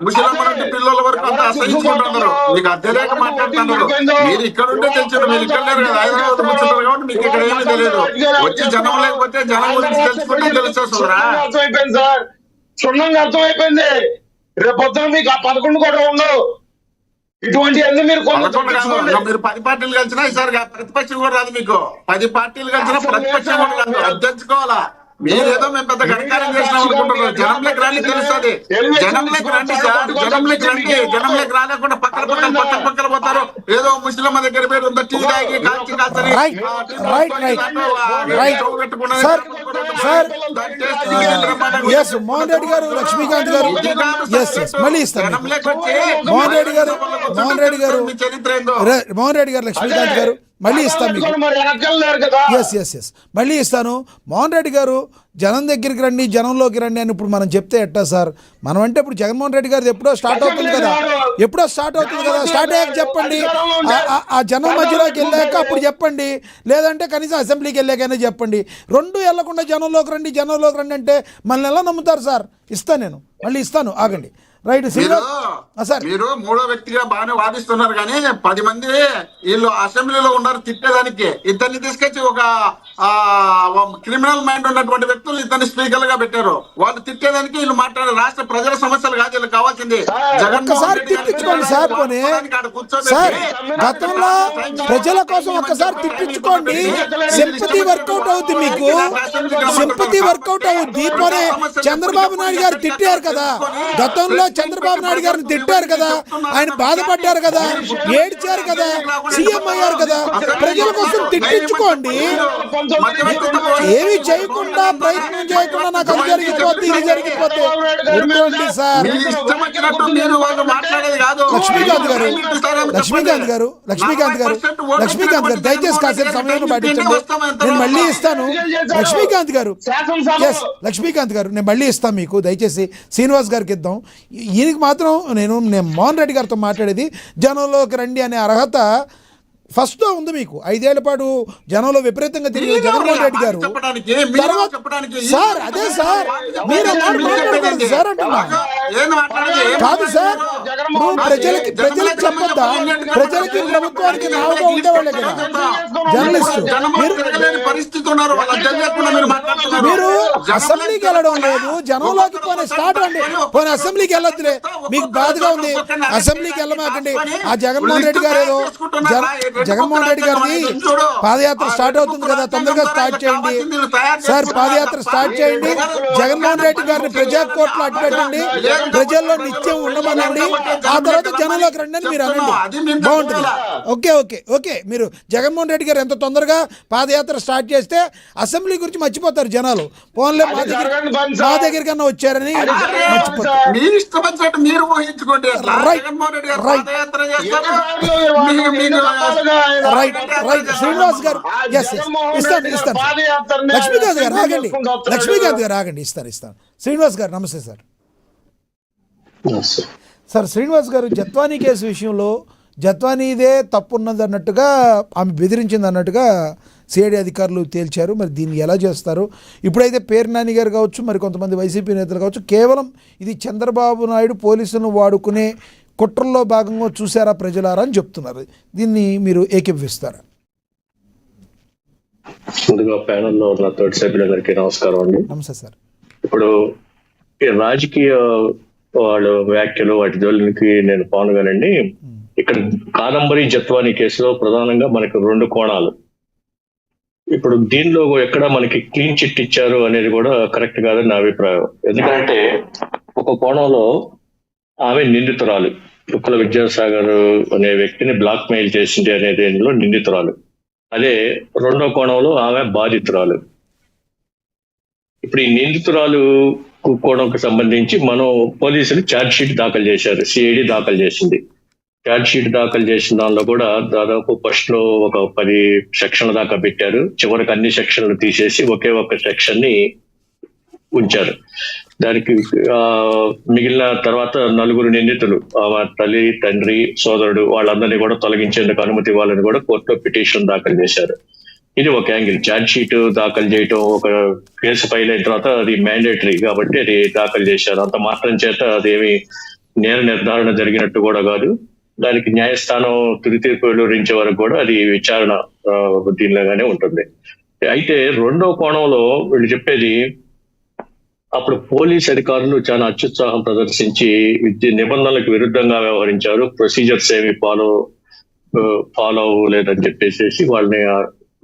E: ముసలమ్మ నుండి పిల్లల వరకు అంతా అసహించుకుంటున్నారు. మీకు అద్దెలేక మాట్లాడుతున్నారు. మీరు ఇక్కడ ఉంటే తెలుసు, మీరు ఇక్కడ లేరు కదా, హైదరాబాద్ ముచ్చుంటారు కాబట్టి మీకు ఇక్కడ ఏమీ తెలియదు. వచ్చి జనం లేకపోతే జనం గురించి తెలుసుకుంటే తెలుస్తుందిరా.
F: అర్థమైపోయింది సార్, క్షుణ్ణంగా అర్థమైపోయింది. రేపొద్దున మీకు ఆ 11 కూడా ఉండవు. ఇటువంటి మీరు
E: 10 పార్టీలు కలిసినా ఈసారి ప్రతిపక్షం కూడా రాదు. మీకు 10 పార్టీలు కలిసినా ప్రతిపక్షం కూడా రాదు. అది తెలుసుకోవాలా. మీరేదో మేము పెద్ద గణకారం చేసినాం అనుకుంటున్నారు. జనంలోకి రండి తెలుస్తుంది. జనంలోకి రండి సార్, జనంలోకి రండి. జనంలోకి రాలేకుండా పక్కన పోతారు. ఏదో ముస్లిం దగ్గర పేరు ఉందా టీ తాగి
A: మోహన్ రెడ్డి గారు, లక్ష్మీకాంత్ గారు మళ్ళీ ఇస్తాను. మోహన్ రెడ్డి గారు, లక్ష్మీకాంత్ గారు మళ్ళీ ఇస్తాను మీకు. ఎస్ మళ్ళీ ఇస్తాను. మోహన్ రెడ్డి గారు జనం దగ్గరికి రండి, జనంలోకి రండి అని ఇప్పుడు మనం చెప్తే ఎట్టా సార్? మనం అంటే ఇప్పుడు జగన్మోహన్ రెడ్డి గారు ఎప్పుడో స్టార్ట్ అవుతుంది కదా, స్టార్ట్ అయ్యాక చెప్పండి. ఆ జనం మధ్యలోకి వెళ్ళాక అప్పుడు చెప్పండి, లేదంటే కనీసం అసెంబ్లీకి వెళ్ళాకైనా చెప్పండి. 2 వెళ్లకుండా జనంలోకి రండి అంటే మనల్ని ఎలా నమ్ముతారు సార్? ఇస్తాను, నేను మళ్ళీ ఇస్తాను, ఆగండి. రైట్.
E: మీరు 3వ వ్యక్తిగా బాగానే వాదిస్తున్నారు కానీ 10 మంది వీళ్ళు అసెంబ్లీలో ఉన్నారు తిట్టేదానికి. ఇద్దరిని తీసుకొచ్చి ఒక క్రిమినల్ మైండ్ ఉన్నటువంటి వ్యక్తులు ఇద్దరిని స్పీకర్ గా పెట్టారు. వాళ్ళు తిట్టేదానికి వీళ్ళు మాట్లాడారు. రాష్ట్ర ప్రజల సమస్యలు కాదు వీళ్ళు కావాల్సింది.
A: ఒక్కసారి తిట్టించుకోండి సార్. పోనీ సార్, గతంలో ప్రజల కోసం ఒక్కసారి తిట్టించుకోండి. సింపతి వర్కౌట్ అవుతుంది, మీకు సింపతి వర్కౌట్ అవుద్ది. పోనీ చంద్రబాబు నాయుడు గారు తిట్టారు కదా, గతంలో చంద్రబాబు నాయుడు గారిని తిట్టారు కదా, ఆయన బాధపడ్డారు కదా, ఏడ్చారు కదా, సీఎం అయ్యారు కదా. ప్రజల కోసం తిట్టించుకోండి. ఏమి చేయకుండా, ప్రయత్నం చేయకుండా నాకు అది జరిగిపోద్ది, ఇది జరిగిపోతే ఊరుకోండి సార్. లక్ష్మీకాంత్ గారు దయచేసి కాసేపు సమయం పాటించండి. నేను మళ్ళీ ఇస్తాను. లక్ష్మీకాంత్ గారు నేను మళ్ళీ ఇస్తాను మీకు. దయచేసి శ్రీనివాస్ గారికి ఇద్దాం. ఈయనకి మాత్రం నేను మోహన్ రెడ్డి గారితో మాట్లాడేది జనంలోకి రండి అనే అర్హత ఫస్ట్లో ఉంది మీకు. 5 ఏళ్ల పాటు జనంలో విపరీతంగా తిరిగి జగన్మోహన్ రెడ్డి గారు సార్, అదే సార్ మీరు మాట్లాడకూడదు సార్ అంటున్నా. కాదు సార్, నువ్వు ప్రజలకి చెప్పొద్దా? ప్రజలకి ప్రభుత్వానికి నావుగా ఉండేవాళ్ళే కదా జర్నలిస్టు. మీరు అసెంబ్లీకి వెళ్ళడం లేదు, జనంలోకి పోనీ స్టార్ట్ అండి. పోనీ అసెంబ్లీకి వెళ్ళొద్దులే, మీకు బాధగా ఉంది, అసెంబ్లీకి వెళ్ళమాకండి. ఆ జగన్మోహన్ రెడ్డి గారు ఏదో జగన్మోహన్ రెడ్డి గారిది పాదయాత్ర స్టార్ట్ అవుతుంది కదా, తొందరగా స్టార్ట్ చేయండి సార్. పాదయాత్ర స్టార్ట్ చేయండి. జగన్మోహన్ రెడ్డి గారిని ప్రజా కోర్టులో అడ్డుపెట్టండి, ప్రజల్లో నిత్యం ఉండమనండి. ఆ తర్వాత జనంలోకి రండి అని మీరు అనండి, బాగుంటుంది. ఓకే మీరు జగన్మోహన్ రెడ్డి గారు ఎంత తొందరగా పాదయాత్ర స్టార్ట్ చేస్తే అసెంబ్లీ గురించి మర్చిపోతారు జనాలు. ఫోన్లే మా దగ్గరికన్నా వచ్చారని మర్చిపోతారు. రైట్ శ్రీనివాస్ గారు ఇస్తాను. లక్ష్మీకాంత్ గారు ఆగండి, ఇస్తాను. శ్రీనివాస్ గారు నమస్తే సార్. సార్ శ్రీనివాస్ గారు, జత్వానీ కేసు విషయంలో జత్వానీదే తప్పున్నది అన్నట్టుగా, ఆమె బెదిరించింది అన్నట్టుగా సిఐడి అధికారులు తేల్చారు. మరి దీన్ని ఎలా చేస్తారు? ఇప్పుడైతే పేరు నాని గారు కావచ్చు, మరి కొంతమంది వైసీపీ నేతలు కావచ్చు, కేవలం ఇది చంద్రబాబు నాయుడు పోలీసులను వాడుకునే కుట్రల్లో భాగంగా చూసారా ప్రజలారా అని చెప్తున్నారు. దీన్ని మీరు ఏకీభవిస్తారా?
G: ముందుగా ప్యానెల్లో ఉన్న తోటి సభ్యులందరికీ నమస్కారం అండి.
A: నమస్తే సార్.
G: ఇప్పుడు ఈ రాజకీయ వాళ్ళ వ్యాఖ్యలు వాటి జోలికి నేను పాల్గొనండి. ఇక్కడ కాదంబరి జత్వానీ కేసులో ప్రధానంగా మనకు 2 కోణాలు. ఇప్పుడు దీనిలో ఎక్కడ మనకి క్లీన్ చిట్ ఇచ్చారు అనేది కూడా కరెక్ట్ కాదని నా అభిప్రాయం. ఎందుకంటే ఒక కోణంలో ఆమె నిందితురాలు, చుక్కల విద్యాసాగర్ అనే వ్యక్తిని బ్లాక్ మెయిల్ చేసింది అనే దేనిలో నిందితురాలు. అదే రెండో కోణంలో ఆమె బాధితురాలు. ఇప్పుడు ఈ నిందితురాలు కోణంకి సంబంధించి మనం పోలీసులు ఛార్జ్ షీట్ దాఖలు చేశారు, సిఐడి దాఖలు చేసింది. ఛార్జ్ షీట్ దాఖలు చేసిన దానిలో కూడా దాదాపు ఫస్ట్ లో ఒక 10 సెక్షన్ల దాకా పెట్టారు. చివరికి అన్ని సెక్షన్లు తీసేసి ఒకే ఒక సెక్షన్ ని ఉంచారు. దానికి మిగిలిన తర్వాత 4 నిందితులు, ఆమె తల్లి, తండ్రి, సోదరుడు, వాళ్ళందరినీ కూడా తొలగించేందుకు అనుమతి ఇవ్వాలని కూడా కోర్టులో పిటిషన్ దాఖలు చేశారు. ఇది ఒక యాంగిల్. ఛార్జ్ షీట్ దాఖలు చేయటం, ఒక కేసు ఫైల్ అయిన తర్వాత అది మ్యాండేటరీ కాబట్టి అది దాఖలు చేశారు. అంత మాత్రం చేత అదేమి నేర నిర్ధారణ జరిగినట్టు కూడా కాదు. దానికి న్యాయస్థానం తుది తీర్పు వెలువరించే వరకు కూడా అది విచారణ దీనిలాగానే ఉంటుంది. అయితే రెండో కోణంలో వీళ్ళు చెప్పేది, అప్పుడు పోలీస్ అధికారులు చాలా అత్యుత్సాహం ప్రదర్శించి నిబంధనలకు విరుద్ధంగా వ్యవహరించారు, ప్రొసీజర్స్ ఏమి ఫాలో అవ్వలేదని చెప్పేసి వాళ్ళని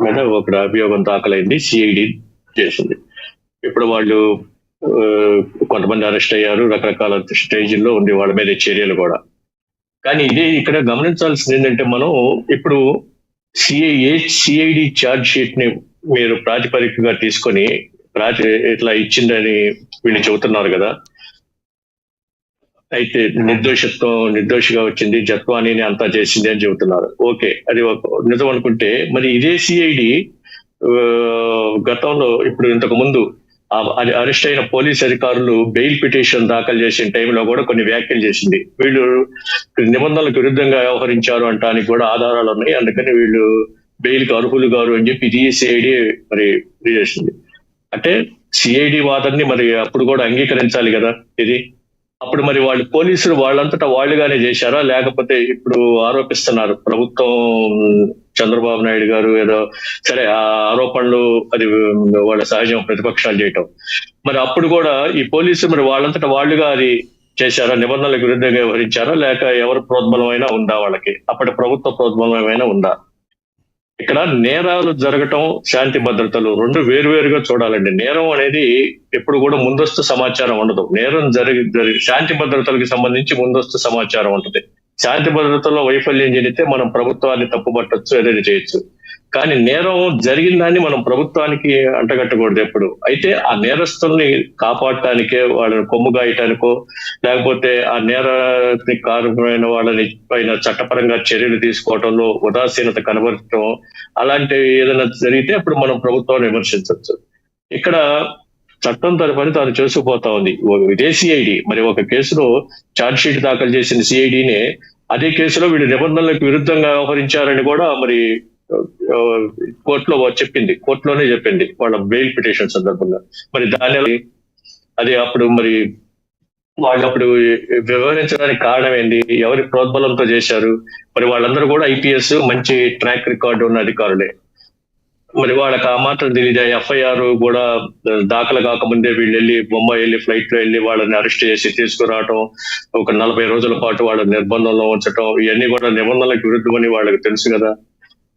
G: మీద ఒక అభియోగం దాఖలైంది, సిఐడి చేసింది. ఇప్పుడు వాళ్ళు కొంతమంది అరెస్ట్ అయ్యారు, రకరకాల స్టేజీల్లో ఉంది వాళ్ళ మీద చర్యలు కూడా. కానీ ఇదే ఇక్కడ గమనించాల్సింది ఏంటంటే, మనం ఇప్పుడు సిఐడి ఛార్జ్ షీట్ ని మీరు ప్రాతిపదికగా తీసుకొని ఇట్లా ఇచ్చిందని వీళ్ళు చెబుతున్నారు కదా. అయితే నిర్దోషిగా వచ్చింది, జత్వానీని అంతా చేసింది అని చెబుతున్నారు. ఓకే, అది నిజం అనుకుంటే మరి ఇదే సిఐడి గతంలో ఇప్పుడు ఇంతకు ముందు అరెస్ట్ అయిన పోలీస్ అధికారులు బెయిల్ పిటిషన్ దాఖలు చేసిన టైంలో కూడా కొన్ని వ్యాఖ్యలు చేసింది. వీళ్ళు నిబంధనలకు విరుద్ధంగా వ్యవహరించారు అంటానికి కూడా ఆధారాలు ఉన్నాయి, అందుకని వీళ్ళు బెయిల్ కి అర్హులు గారు అని చెప్పి ఇది సిఐడి మరి చేసింది. అంటే సిఐడి వాదనని మరి అప్పుడు కూడా అంగీకరించాలి కదా ఇది. అప్పుడు మరి వాళ్ళు పోలీసులు వాళ్ళంతటా వాళ్ళుగానే చేశారా, లేకపోతే ఇప్పుడు ఆరోపిస్తున్నారు ప్రభుత్వం, చంద్రబాబు నాయుడు గారు ఏదో సరే ఆ ఆరోపణలు అది వాళ్ళ సహజం ప్రతిపక్షాలు చేయటం. మరి అప్పుడు కూడా ఈ పోలీసులు మరి వాళ్ళంతటా వాళ్ళుగా అది చేశారా, నిబంధనలకు విరుద్ధంగా వ్యవహరించారా, లేక ఎవరి ప్రోద్బలమైనా ఉందా వాళ్ళకి, అప్పటి ప్రభుత్వ ప్రోద్బలమైనా ఉందా? ఇక్కడ నేరాలు జరగటం, శాంతి భద్రతలు 2 వేరువేరుగా చూడాలండి. నేరం అనేది ఎప్పుడు కూడా ముందస్తు సమాచారం ఉండదు. నేరం శాంతి భద్రతలకు సంబంధించి ముందస్తు సమాచారం ఉంటుంది. శాంతి భద్రతలో వైఫల్యం జరిగితే మనం ప్రభుత్వాన్ని తప్పుపట్టొచ్చు, ఏదైనా చేయొచ్చు. కానీ నేరం జరిగిన దాన్ని మనం ప్రభుత్వానికి అంటగట్టకూడదు ఎప్పుడు. అయితే ఆ నేరస్తుల్ని కాపాడటానికే, వాళ్ళని కొమ్ము గాయటానికో, లేకపోతే ఆ నేరానికి కారణమైన వాళ్ళని పైన చట్టపరంగా చర్యలు తీసుకోవడంలో ఉదాసీనత కనబరచడం, అలాంటివి ఏదైనా జరిగితే అప్పుడు మనం ప్రభుత్వాన్ని విమర్శించవచ్చు. ఇక్కడ చట్టం తన పని తాను చేసుకుపోతా ఉంది. ఇదే సిఐడి మరి ఒక కేసులో ఛార్జ్ షీట్ దాఖలు చేసిన సిఐడినే అదే కేసులో వీళ్ళు నిబంధనలకు విరుద్ధంగా వ్యవహరించారని కూడా మరి కోర్టులోనే చెప్పింది వాళ్ళ బెయిల్ పిటిషన్ సందర్భంగా. మరి దాని అది అప్పుడు మరి వాళ్ళు అప్పుడు వ్యవహరించడానికి కారణం ఏంటి, ఎవరి ప్రోద్బలంతో చేశారు? మరి వాళ్ళందరూ కూడా ఐపీఎస్, మంచి ట్రాక్ రికార్డు ఉన్న అధికారులే. మరి వాళ్ళకి ఆ మాత్రం తెలియదు. ఎఫ్ఐఆర్ కూడా దాఖలు కాకముందే వీళ్ళు వెళ్ళి బొంబాయి వెళ్ళి ఫ్లైట్ లో వెళ్ళి వాళ్ళని అరెస్ట్ చేసి తీసుకురావటం, ఒక 40 రోజుల పాటు వాళ్ళ నిర్బంధంలో ఉంచటం, ఇవన్నీ కూడా నిబంధనలకు విరుద్ధమని వాళ్ళకి తెలుసు కదా.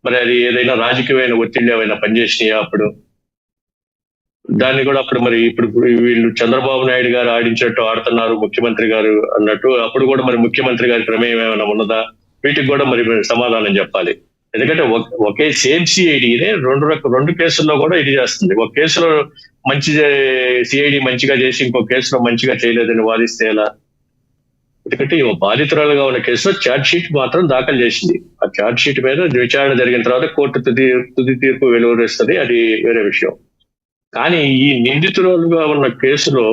G: మరి అది ఏదైనా రాజకీయమైన ఒత్తిడి ఏమైనా పనిచేసినాయా అప్పుడు? దాన్ని కూడా అప్పుడు మరి ఇప్పుడు వీళ్ళు చంద్రబాబు నాయుడు గారు ఆడించినట్టు ఆడుతున్నారు ముఖ్యమంత్రి గారు అన్నట్టు, అప్పుడు కూడా మరి ముఖ్యమంత్రి గారి ప్రమేయం ఏమైనా ఉన్నదా? వీటికి కూడా మరి సమాధానం చెప్పాలి. ఎందుకంటే ఒకే సేమ్ సిఐడినే 2 కేసుల్లో కూడా ఇది చేస్తుంది. ఒక కేసులో సిఐడి మంచిగా చేసి ఇంకో కేసులో మంచిగా చేయలేదని వాదిస్తే ఎలా? ఎందుకంటే బాధితురాలుగా ఉన్న కేసులో ఛార్జ్ షీట్ మాత్రం దాఖలు చేసింది. ఆ ఛార్జ్ షీట్ మీద విచారణ జరిగిన తర్వాత కోర్టు తుది తీర్పు వెలువరిస్తుంది, అది వేరే విషయం. కానీ ఈ నిందితురాలుగా ఉన్న కేసులో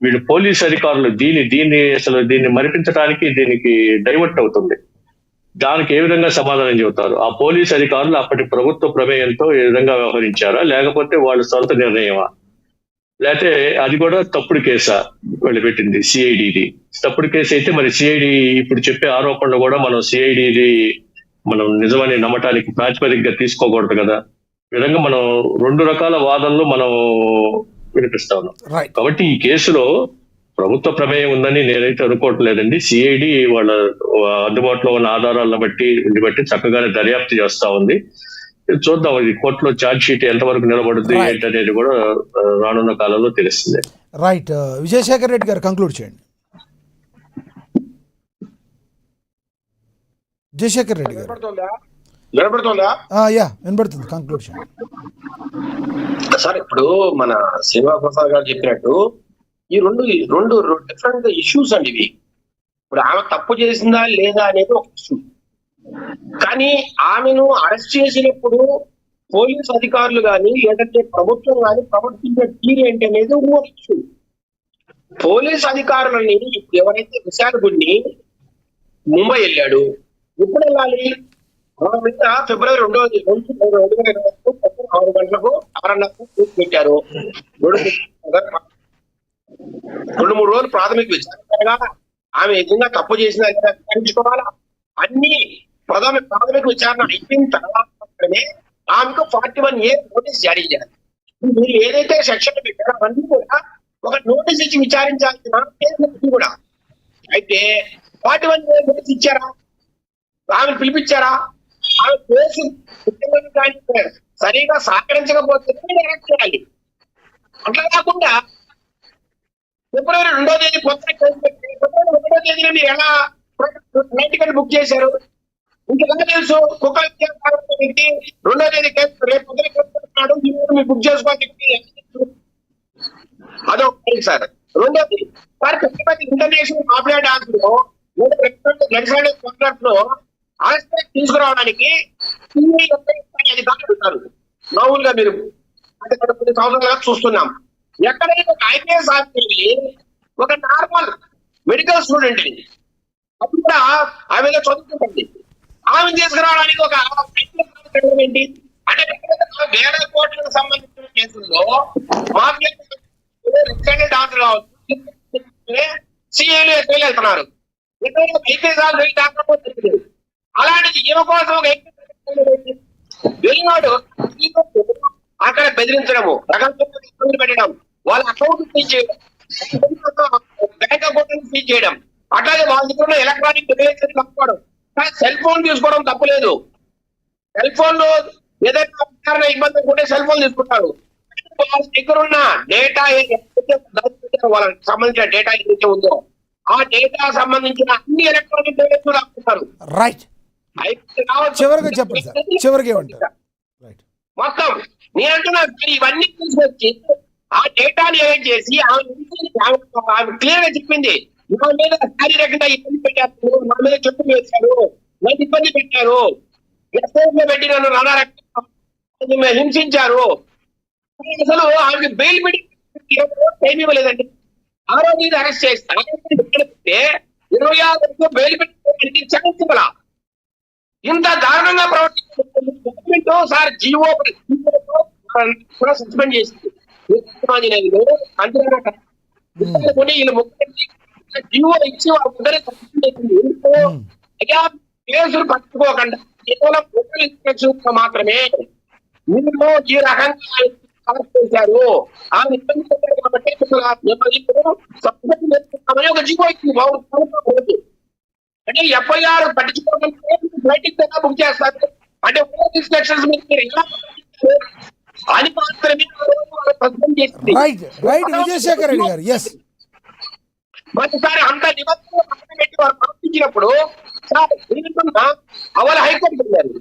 G: వీళ్ళు పోలీస్ అధికారులు దీన్ని మరిపించడానికి దీనికి డైవర్ట్ అవుతుంది. దానికి ఏ విధంగా సమాధానం చెబుతారు? ఆ పోలీస్ అధికారులు అప్పటి ప్రభుత్వ ప్రమేయంతో ఏ విధంగా వ్యవహరించారా, లేకపోతే వాళ్ళ సొంత నిర్ణయమా, లేకపోతే అది కూడా తప్పుడు కేసా వాళ్ళు పెట్టింది సిఐడిది? తప్పుడు కేసు అయితే మరి సిఐడి ఇప్పుడు చెప్పే ఆరోపణలు కూడా మనం సిఐడిది మనం నిజమని నమ్మటానికి ప్రాతిపదికగా తీసుకోకూడదు కదా. ఈ విధంగా మనం 2 రకాల వాదనలు మనం వినిపిస్తా ఉన్నాం. కాబట్టి ఈ కేసులో ప్రభుత్వ ప్రమేయం ఉందని నేనైతే అనుకోవట్లేదండి. సిఐడి వాళ్ళ అందుబాటులో ఉన్న ఆధారాలను బట్టి చక్కగానే దర్యాప్తు చేస్తా ఉంది. చూద్దాం ఇది కోర్టులో ఛార్జ్ షీట్ ఎంతవరకు నిలబడుతుంది ఏంటనేది కూడా రానున్న కాలంలో తెలుస్తుంది.
A: రైట్. విజయశేఖర్ రెడ్డి గారు కంక్లూడ్ చేయండి. విజయశేఖర్ రెడ్డి గారు
C: వినపడుతుందా?
A: వినపడుతుంది, కంక్లూడ్ చేయండి.
C: సార్ ఇప్పుడు మన శ్రీనివాస్ ప్రసాద్ గారు చెప్పినట్టు ఈ రెండు డిఫరెంట్ ఇష్యూస్ అండి ఇవి. ఇప్పుడు ఆమె తప్పు చేసిందా లేదా అనేది ఒక ఇష్యూ, కానీ ఆమెను అరెస్ట్ చేసినప్పుడు పోలీస్ అధికారులు కానీ లేదంటే ప్రభుత్వం కానీ ప్రవర్తించే తీరు ఏంటి అనేది ఒక ఇష్యూ. పోలీస్ అధికారులని ఎవరైతే విశాఖగుండి ముంబై వెళ్ళాడు, ఎప్పుడు వెళ్ళాలి? ఫిబ్రవరి 2వ తేదీ 6 గంటలకు 6:30 పెట్టారు. 2-3 రోజులు ప్రాథమిక విచారణ, ఆమె నిజంగా తప్పు చేసిన విచారించుకోవాలా. అన్ని ప్రాథమిక విచారణ అయిపోయిన తర్వాత మాత్రమే ఆమెకు 41A నోటీస్ జారీ చేయాలి. మీరు ఏదైతే సెక్షన్ పెట్టారో అవన్నీ కూడా ఒక నోటీస్ ఇచ్చి విచారించాల్సిన కేసులు కూడా. అయితే 41A నోటీస్ ఇచ్చారా? ఆమెను పిలిపించారా? ఆమె కేసు సరిగా సహకరించకపోతే అరెస్ట్ చేయాలి. అట్లా కాకుండా ఫిబ్రవరి 2వ తేదీ కొత్త కేసు పెట్టి ఫిబ్రవరి 1వ తేదీన మీరు ఎలా టికెట్ బుక్ చేశారు? ఇంకెలా తెలుసు? కుక్క వ్యక్తి 2వ తేదీ కేసు రేపు పొద్దున కేసు మీరు బుక్ చేసుకోవాలి. అదొకటి సార్. రెండోది sir, Tirupati international popular dance లో లెజిస్లేటివ్ కాంట్రాక్ట్ లో అరెస్ట్ తీసుకురావడానికి అధికారులు ఉన్నారు. మామూలుగా మీరు అంటే కొన్ని సంవత్సరాలుగా చూస్తున్నాం. ఎక్కడైనా ఒక ఐపీఎస్ ఆఫీసర్ ఒక నార్మల్ మెడికల్ స్టూడెంట్ అప్పుడు కూడా ఆమె చదువుతుంటుంది, ఆమె తీసుకురావడానికి ఒక ఏంటి అంటే వేల కోట్లకు సంబంధించిన కేసుల్లో డాక్టర్ కావచ్చు సిఐలు ఎస్ఐలు వెళ్తున్నారు. ఐపీఎస్ ఆఫీసర్ డాక్టర్ అలాంటిది ఈమె కోసం ఒక వెళ్ళినాడు. అక్కడ బెదిరించడము, ఇబ్బంది పెట్టడం, వాళ్ళ అకౌంట్ సీజ్ చేయడం, బ్యాంక్ అకౌంట్ సీజ్ చేయడం, అట్లాగే వాళ్ళ దగ్గర ఎలక్ట్రానిక్ డివైసెస్ తప్పుకోవడం. సెల్ ఫోన్ తీసుకోవడం తప్పులేదు. సెల్ ఫోన్ లో ఏదైనా ఇబ్బంది ఉంటే సెల్ ఫోన్ తీసుకుంటారు. వాళ్ళ దగ్గర ఉన్న డేటా వాళ్ళకి సంబంధించిన డేటా ఏదైతే ఉందో ఆ డేటా సంబంధించిన అన్ని ఎలక్ట్రానిక్ డివైసెస్ తప్పుకుంటారు.
A: రైట్. చివరిగా చెప్పండి సార్, చివరికి ఏమంటారు?
C: మొత్తం నేను అంటున్నా, ఇవన్నీ తీసుకొచ్చి ఆ డేటాని ఏం చేసి ఆమె క్లియర్ గా చెప్పింది, నా మీద శారీరకంగా ఇబ్బంది పెట్టారు, నా మీద చెట్టు వేశారు, నన్ను ఇబ్బంది పెట్టారు, ఎస్ఐలో పెట్టి నన్ను నానా హింసించారు. అసలు ఆమెకి బెయిల్ పెట్టి టైం ఇవ్వలేదండి. 6వ తేదీ అరెస్ట్ చేస్తే 26 బెయిల్ పెట్టి ఛాన్స్ ఇవ్వాల. ఇంత దారుణంగా ప్రవర్తించిన సార్ జీవో కూడా సస్పెండ్ చేసింది. వీళ్ళు ముఖ్యంగా జీవో ఇచ్చి వాళ్ళ ముగ్గురే సస్పెండ్ చేసింది. కేసులు పట్టుకోకుండా కేవలం లోకల్ ఇన్స్పెక్షన్ మాత్రమే మీరు ఈ రకంగా చేశారు. ఆమె ఇబ్బంది పెట్టారు కాబట్టి ఒక జీవో ఇచ్చింది బాగుంది. అంటే ఎఫ్ఐఆర్ పట్టించుకోవడానికి బయటికి బుక్ చేస్తారు. అంటే ఇన్స్పెక్షన్స్ మీరు ఎలా అని మాత్రమే
A: విజయశేఖర్ రెడ్డి గారు.
C: మరోసారి అంత నిబంధనలు పక్కన పెట్టి వారు ప్రవర్తించినప్పుడు వాళ్ళ హైకోర్టుకి వెళ్ళారు.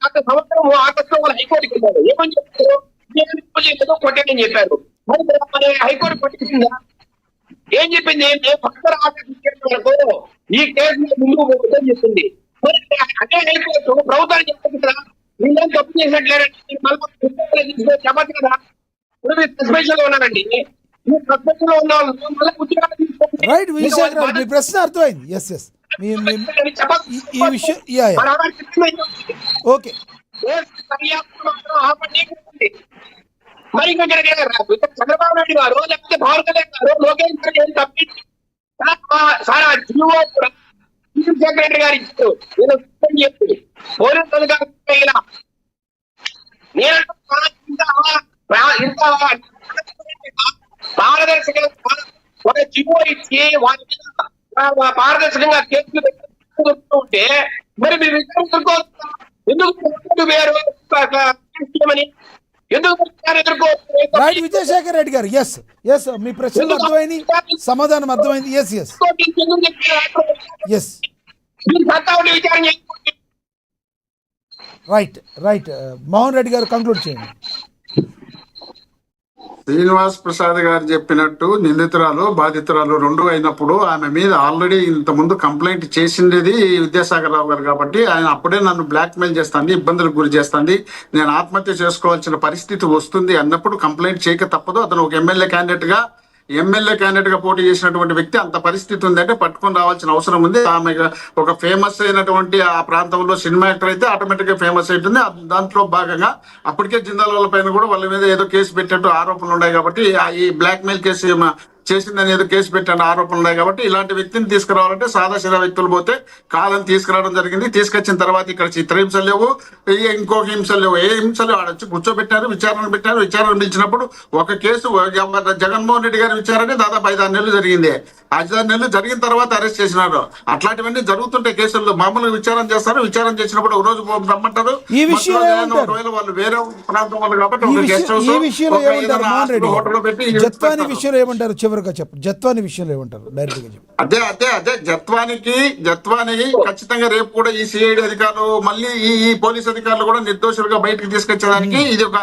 C: గత సంవత్సరం ఆగస్టులో వాళ్ళ హైకోర్టుకి వెళ్ళారు. ఏమని చెప్పారు? కొట్టేదని చెప్పారు. మరి హైకోర్టు పట్టించిందా? ఏం చెప్పింది? మేము ఫర్దర్ ఆర్డర్ ఇచ్చేంత వరకు ఈ కేసు ముందుకు పోతుందని చెప్పింది. మరి అదే హైకోర్టు ప్రభుత్వానికి చెప్పదు కదా, వీళ్ళేం తప్పు చేసినట్లేరండి, చెప్పచ్చు కదా. ఇప్పుడు మీరు సస్పెన్షన్ లో ఉన్నారండి, ఈ ప్రశ్నలో ఉన్న వాళ్ళు మళ్ళీ ఉద్యోగాలు తీసుకోండి.
A: రైట్ విజయశేఖర్ గారు, మీ ప్రశ్న అర్థమైంది. ఎస్ ఎస్ మీ ఈ విషయం యా యా ఓకే.
C: మరి చంద్రబాబు నాయుడు గారు లేకపోతే పవన్ కళ్యాణ్ గారు లోకేష్ గారు ఏం తప్పించి సార్ జియో చీఫ్ సెక్రటరీ గారు ఇచ్చారు. నేను చెప్పి పోలీసు అధికారులు ఇలా నేను ఇంత పారదర్శకంగా ఒక జియో ఇచ్చి వారి మీద పారదర్శకంగా కేసులు పెట్టుకుంటే మరి మీరు విచారణ ఎందుకు వేరు ఎందుకు ఎదుర్కోవచ్చు?
A: రైట్ విజయశేఖర్ రెడ్డి గారు, ఎస్ ఎస్ మీ ప్రశ్నలు అర్థమైంది, సమాధానం అర్థమైంది. ఎస్ ఎస్ ఎస్
C: విచారణ
A: రైట్ రైట్ మోహన్ రెడ్డి గారు కంక్లూడ్ చేయండి.
E: శ్రీనివాస్ ప్రసాద్ గారు చెప్పినట్టు నిందితురాలు బాధితురాలు రెండు అయినప్పుడు ఆమె మీద ఆల్రెడీ ఇంత ముందు కంప్లైంట్ చేసింది విద్యాసాగర్ రావు గారు కాబట్టి ఆయన అప్పుడే నన్ను బ్లాక్ మెయిల్ చేస్తుంది, ఇబ్బందులకు గురి చేస్తుంది, నేను ఆత్మహత్య చేసుకోవాల్సిన పరిస్థితి వస్తుంది అన్నప్పుడు కంప్లైంట్ చేయక తప్పదు. అతను ఒక ఎమ్మెల్యే క్యాండిడేట్ గా పోటీ చేసినటువంటి వ్యక్తి అంత పరిస్థితి ఉందంటే పట్టుకొని రావాల్సిన అవసరం ఉంది. ఆమె ఒక ఫేమస్ అయినటువంటి ఆ ప్రాంతంలో సినిమా యాక్టర్ అయితే ఆటోమేటిక్ గా ఫేమస్ అవుతుంది. దాంట్లో భాగంగా అప్పటికే జిందాల్ పైన కూడా వాళ్ళ మీద ఏదో కేసు పెట్టినట్టు ఆరోపణలు ఉన్నాయి కాబట్టి ఈ బ్లాక్ మెయిల్ కేసు చేసిందని ఏదో కేసు పెట్టిన ఆరోపణలు ఉన్నాయి కాబట్టి ఇలాంటి వ్యక్తిని తీసుకురావాలంటే సాదాశిరా వ్యక్తులు పోతే కాలం తీసుకురావడం జరిగింది. తీసుకొచ్చిన తర్వాత ఇక్కడ చిత్రహింసలు లేవు, ఇంకొక హింసలు లేవు, ఏ హింసలు ఆడొచ్చి కూర్చోబెట్టారు, విచారణ పిలిచినప్పుడు ఒక కేసు జగన్మోహన్ రెడ్డి గారి విచారణ దాదాపు 5-6 నెలలు జరిగింది. 5-6 నెలలు జరిగిన తర్వాత అరెస్ట్ చేసినారు. అట్లాంటివన్నీ జరుగుతుంటాయి కేసుల్లో. మామూలుగా విచారణ చేస్తారు, విచారణ చేసినప్పుడు ఒక రోజు రమ్మంటారు. ఒకవేళ వాళ్ళు వేరే ప్రాంతం వాళ్ళు కాబట్టి గెస్ట్ హౌస్ హోటల్ పెట్టి
A: విషయంలో ఏమంటారు? చివరిగా చెప్పండి, జత్వాని విషయంలో ఏమంటారు? డైరెక్ట్ గా చెప్పండి.
E: అదే జత్వానికి ఖచ్చితంగా రేపు కూడా ఈ సిఐడి అధికారులు మళ్ళీ ఈ పోలీస్ అధికారులు కూడా నిర్దోషులుగా బయటకు తీసుకొచ్చేదానికి ఇది ఒక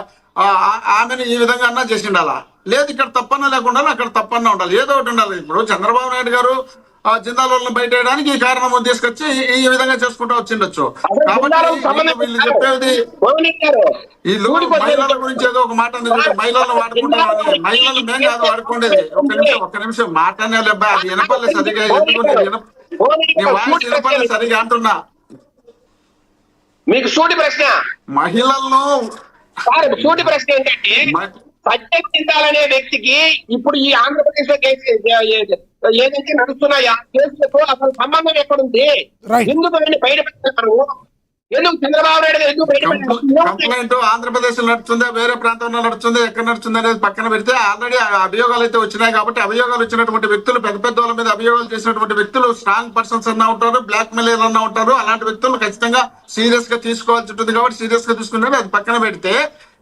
E: ఆమెను ఈ విధంగా అన్నా చేసి ఉండాలా, లేదు ఇక్కడ తప్పన్నా లేకుండా అక్కడ తప్పన్నా ఉండాలి, ఏదో ఒకటి ఉండాలి. ఇప్పుడు చంద్రబాబు నాయుడు గారు జిందాలను బయట వేయడానికి ఈ కారణం తీసుకొచ్చి ఈ విధంగా చేసుకుంటూ వచ్చిండొచ్చు. కాబట్టి వీళ్ళు చెప్పేది వీళ్ళు మహిళల గురించి ఏదో ఒక మాట మహిళలను వాడుకుంటామని, మహిళలు మేం కాదు వాడుకోండేది. ఒక్క నిమిషం మాటనే లేబ్బా, అది వినపల్లే సరిగా, ఎందుకు నీ వాయిస్ వినపల్లే సరిగా అంటున్నా.
C: మీకు సూటి ప్రశ్న,
E: మహిళలను
C: సూటి ప్రశ్న ఏంటంటే సత్యం జిందాల్ వ్యక్తికి ఇప్పుడు ఈ ఆంధ్రప్రదేశ్ లో కేసు ఏదైతే నడుస్తున్నాయో ఆ కేసులతో అసలు సంబంధం ఎక్కడుంది? ఎందుకు బయటపెట్టారు? ఎందుకు చంద్రబాబు నాయుడు ఎందుకు
E: కంప్లైంట్ ఆంధ్రప్రదేశ్ లో నడుస్తుందా వేరే ప్రాంతంలో నడుస్తుందా ఎక్కడ నడుస్తుంది అనేది పక్కన పెడితే ఆల్రెడీ అభియోగాలు అయితే వచ్చినాయి కాబట్టి అభియోగాలు వచ్చినటువంటి వ్యక్తులు పెద్ద వాళ్ళ మీద అభియోగాలు చేసినటువంటి వ్యక్తులు స్ట్రాంగ్ పర్సన్స్ అన్నా ఉంటారు, బ్లాక్ మెయిలర్ అన్నా ఉంటారు. అలాంటి వ్యక్తులు ఖచ్చితంగా సీరియస్ గా తీసుకోవాల్సి ఉంటుంది కాబట్టి సీరియస్ గా తీసుకున్నారు. అది పక్కన పెడితే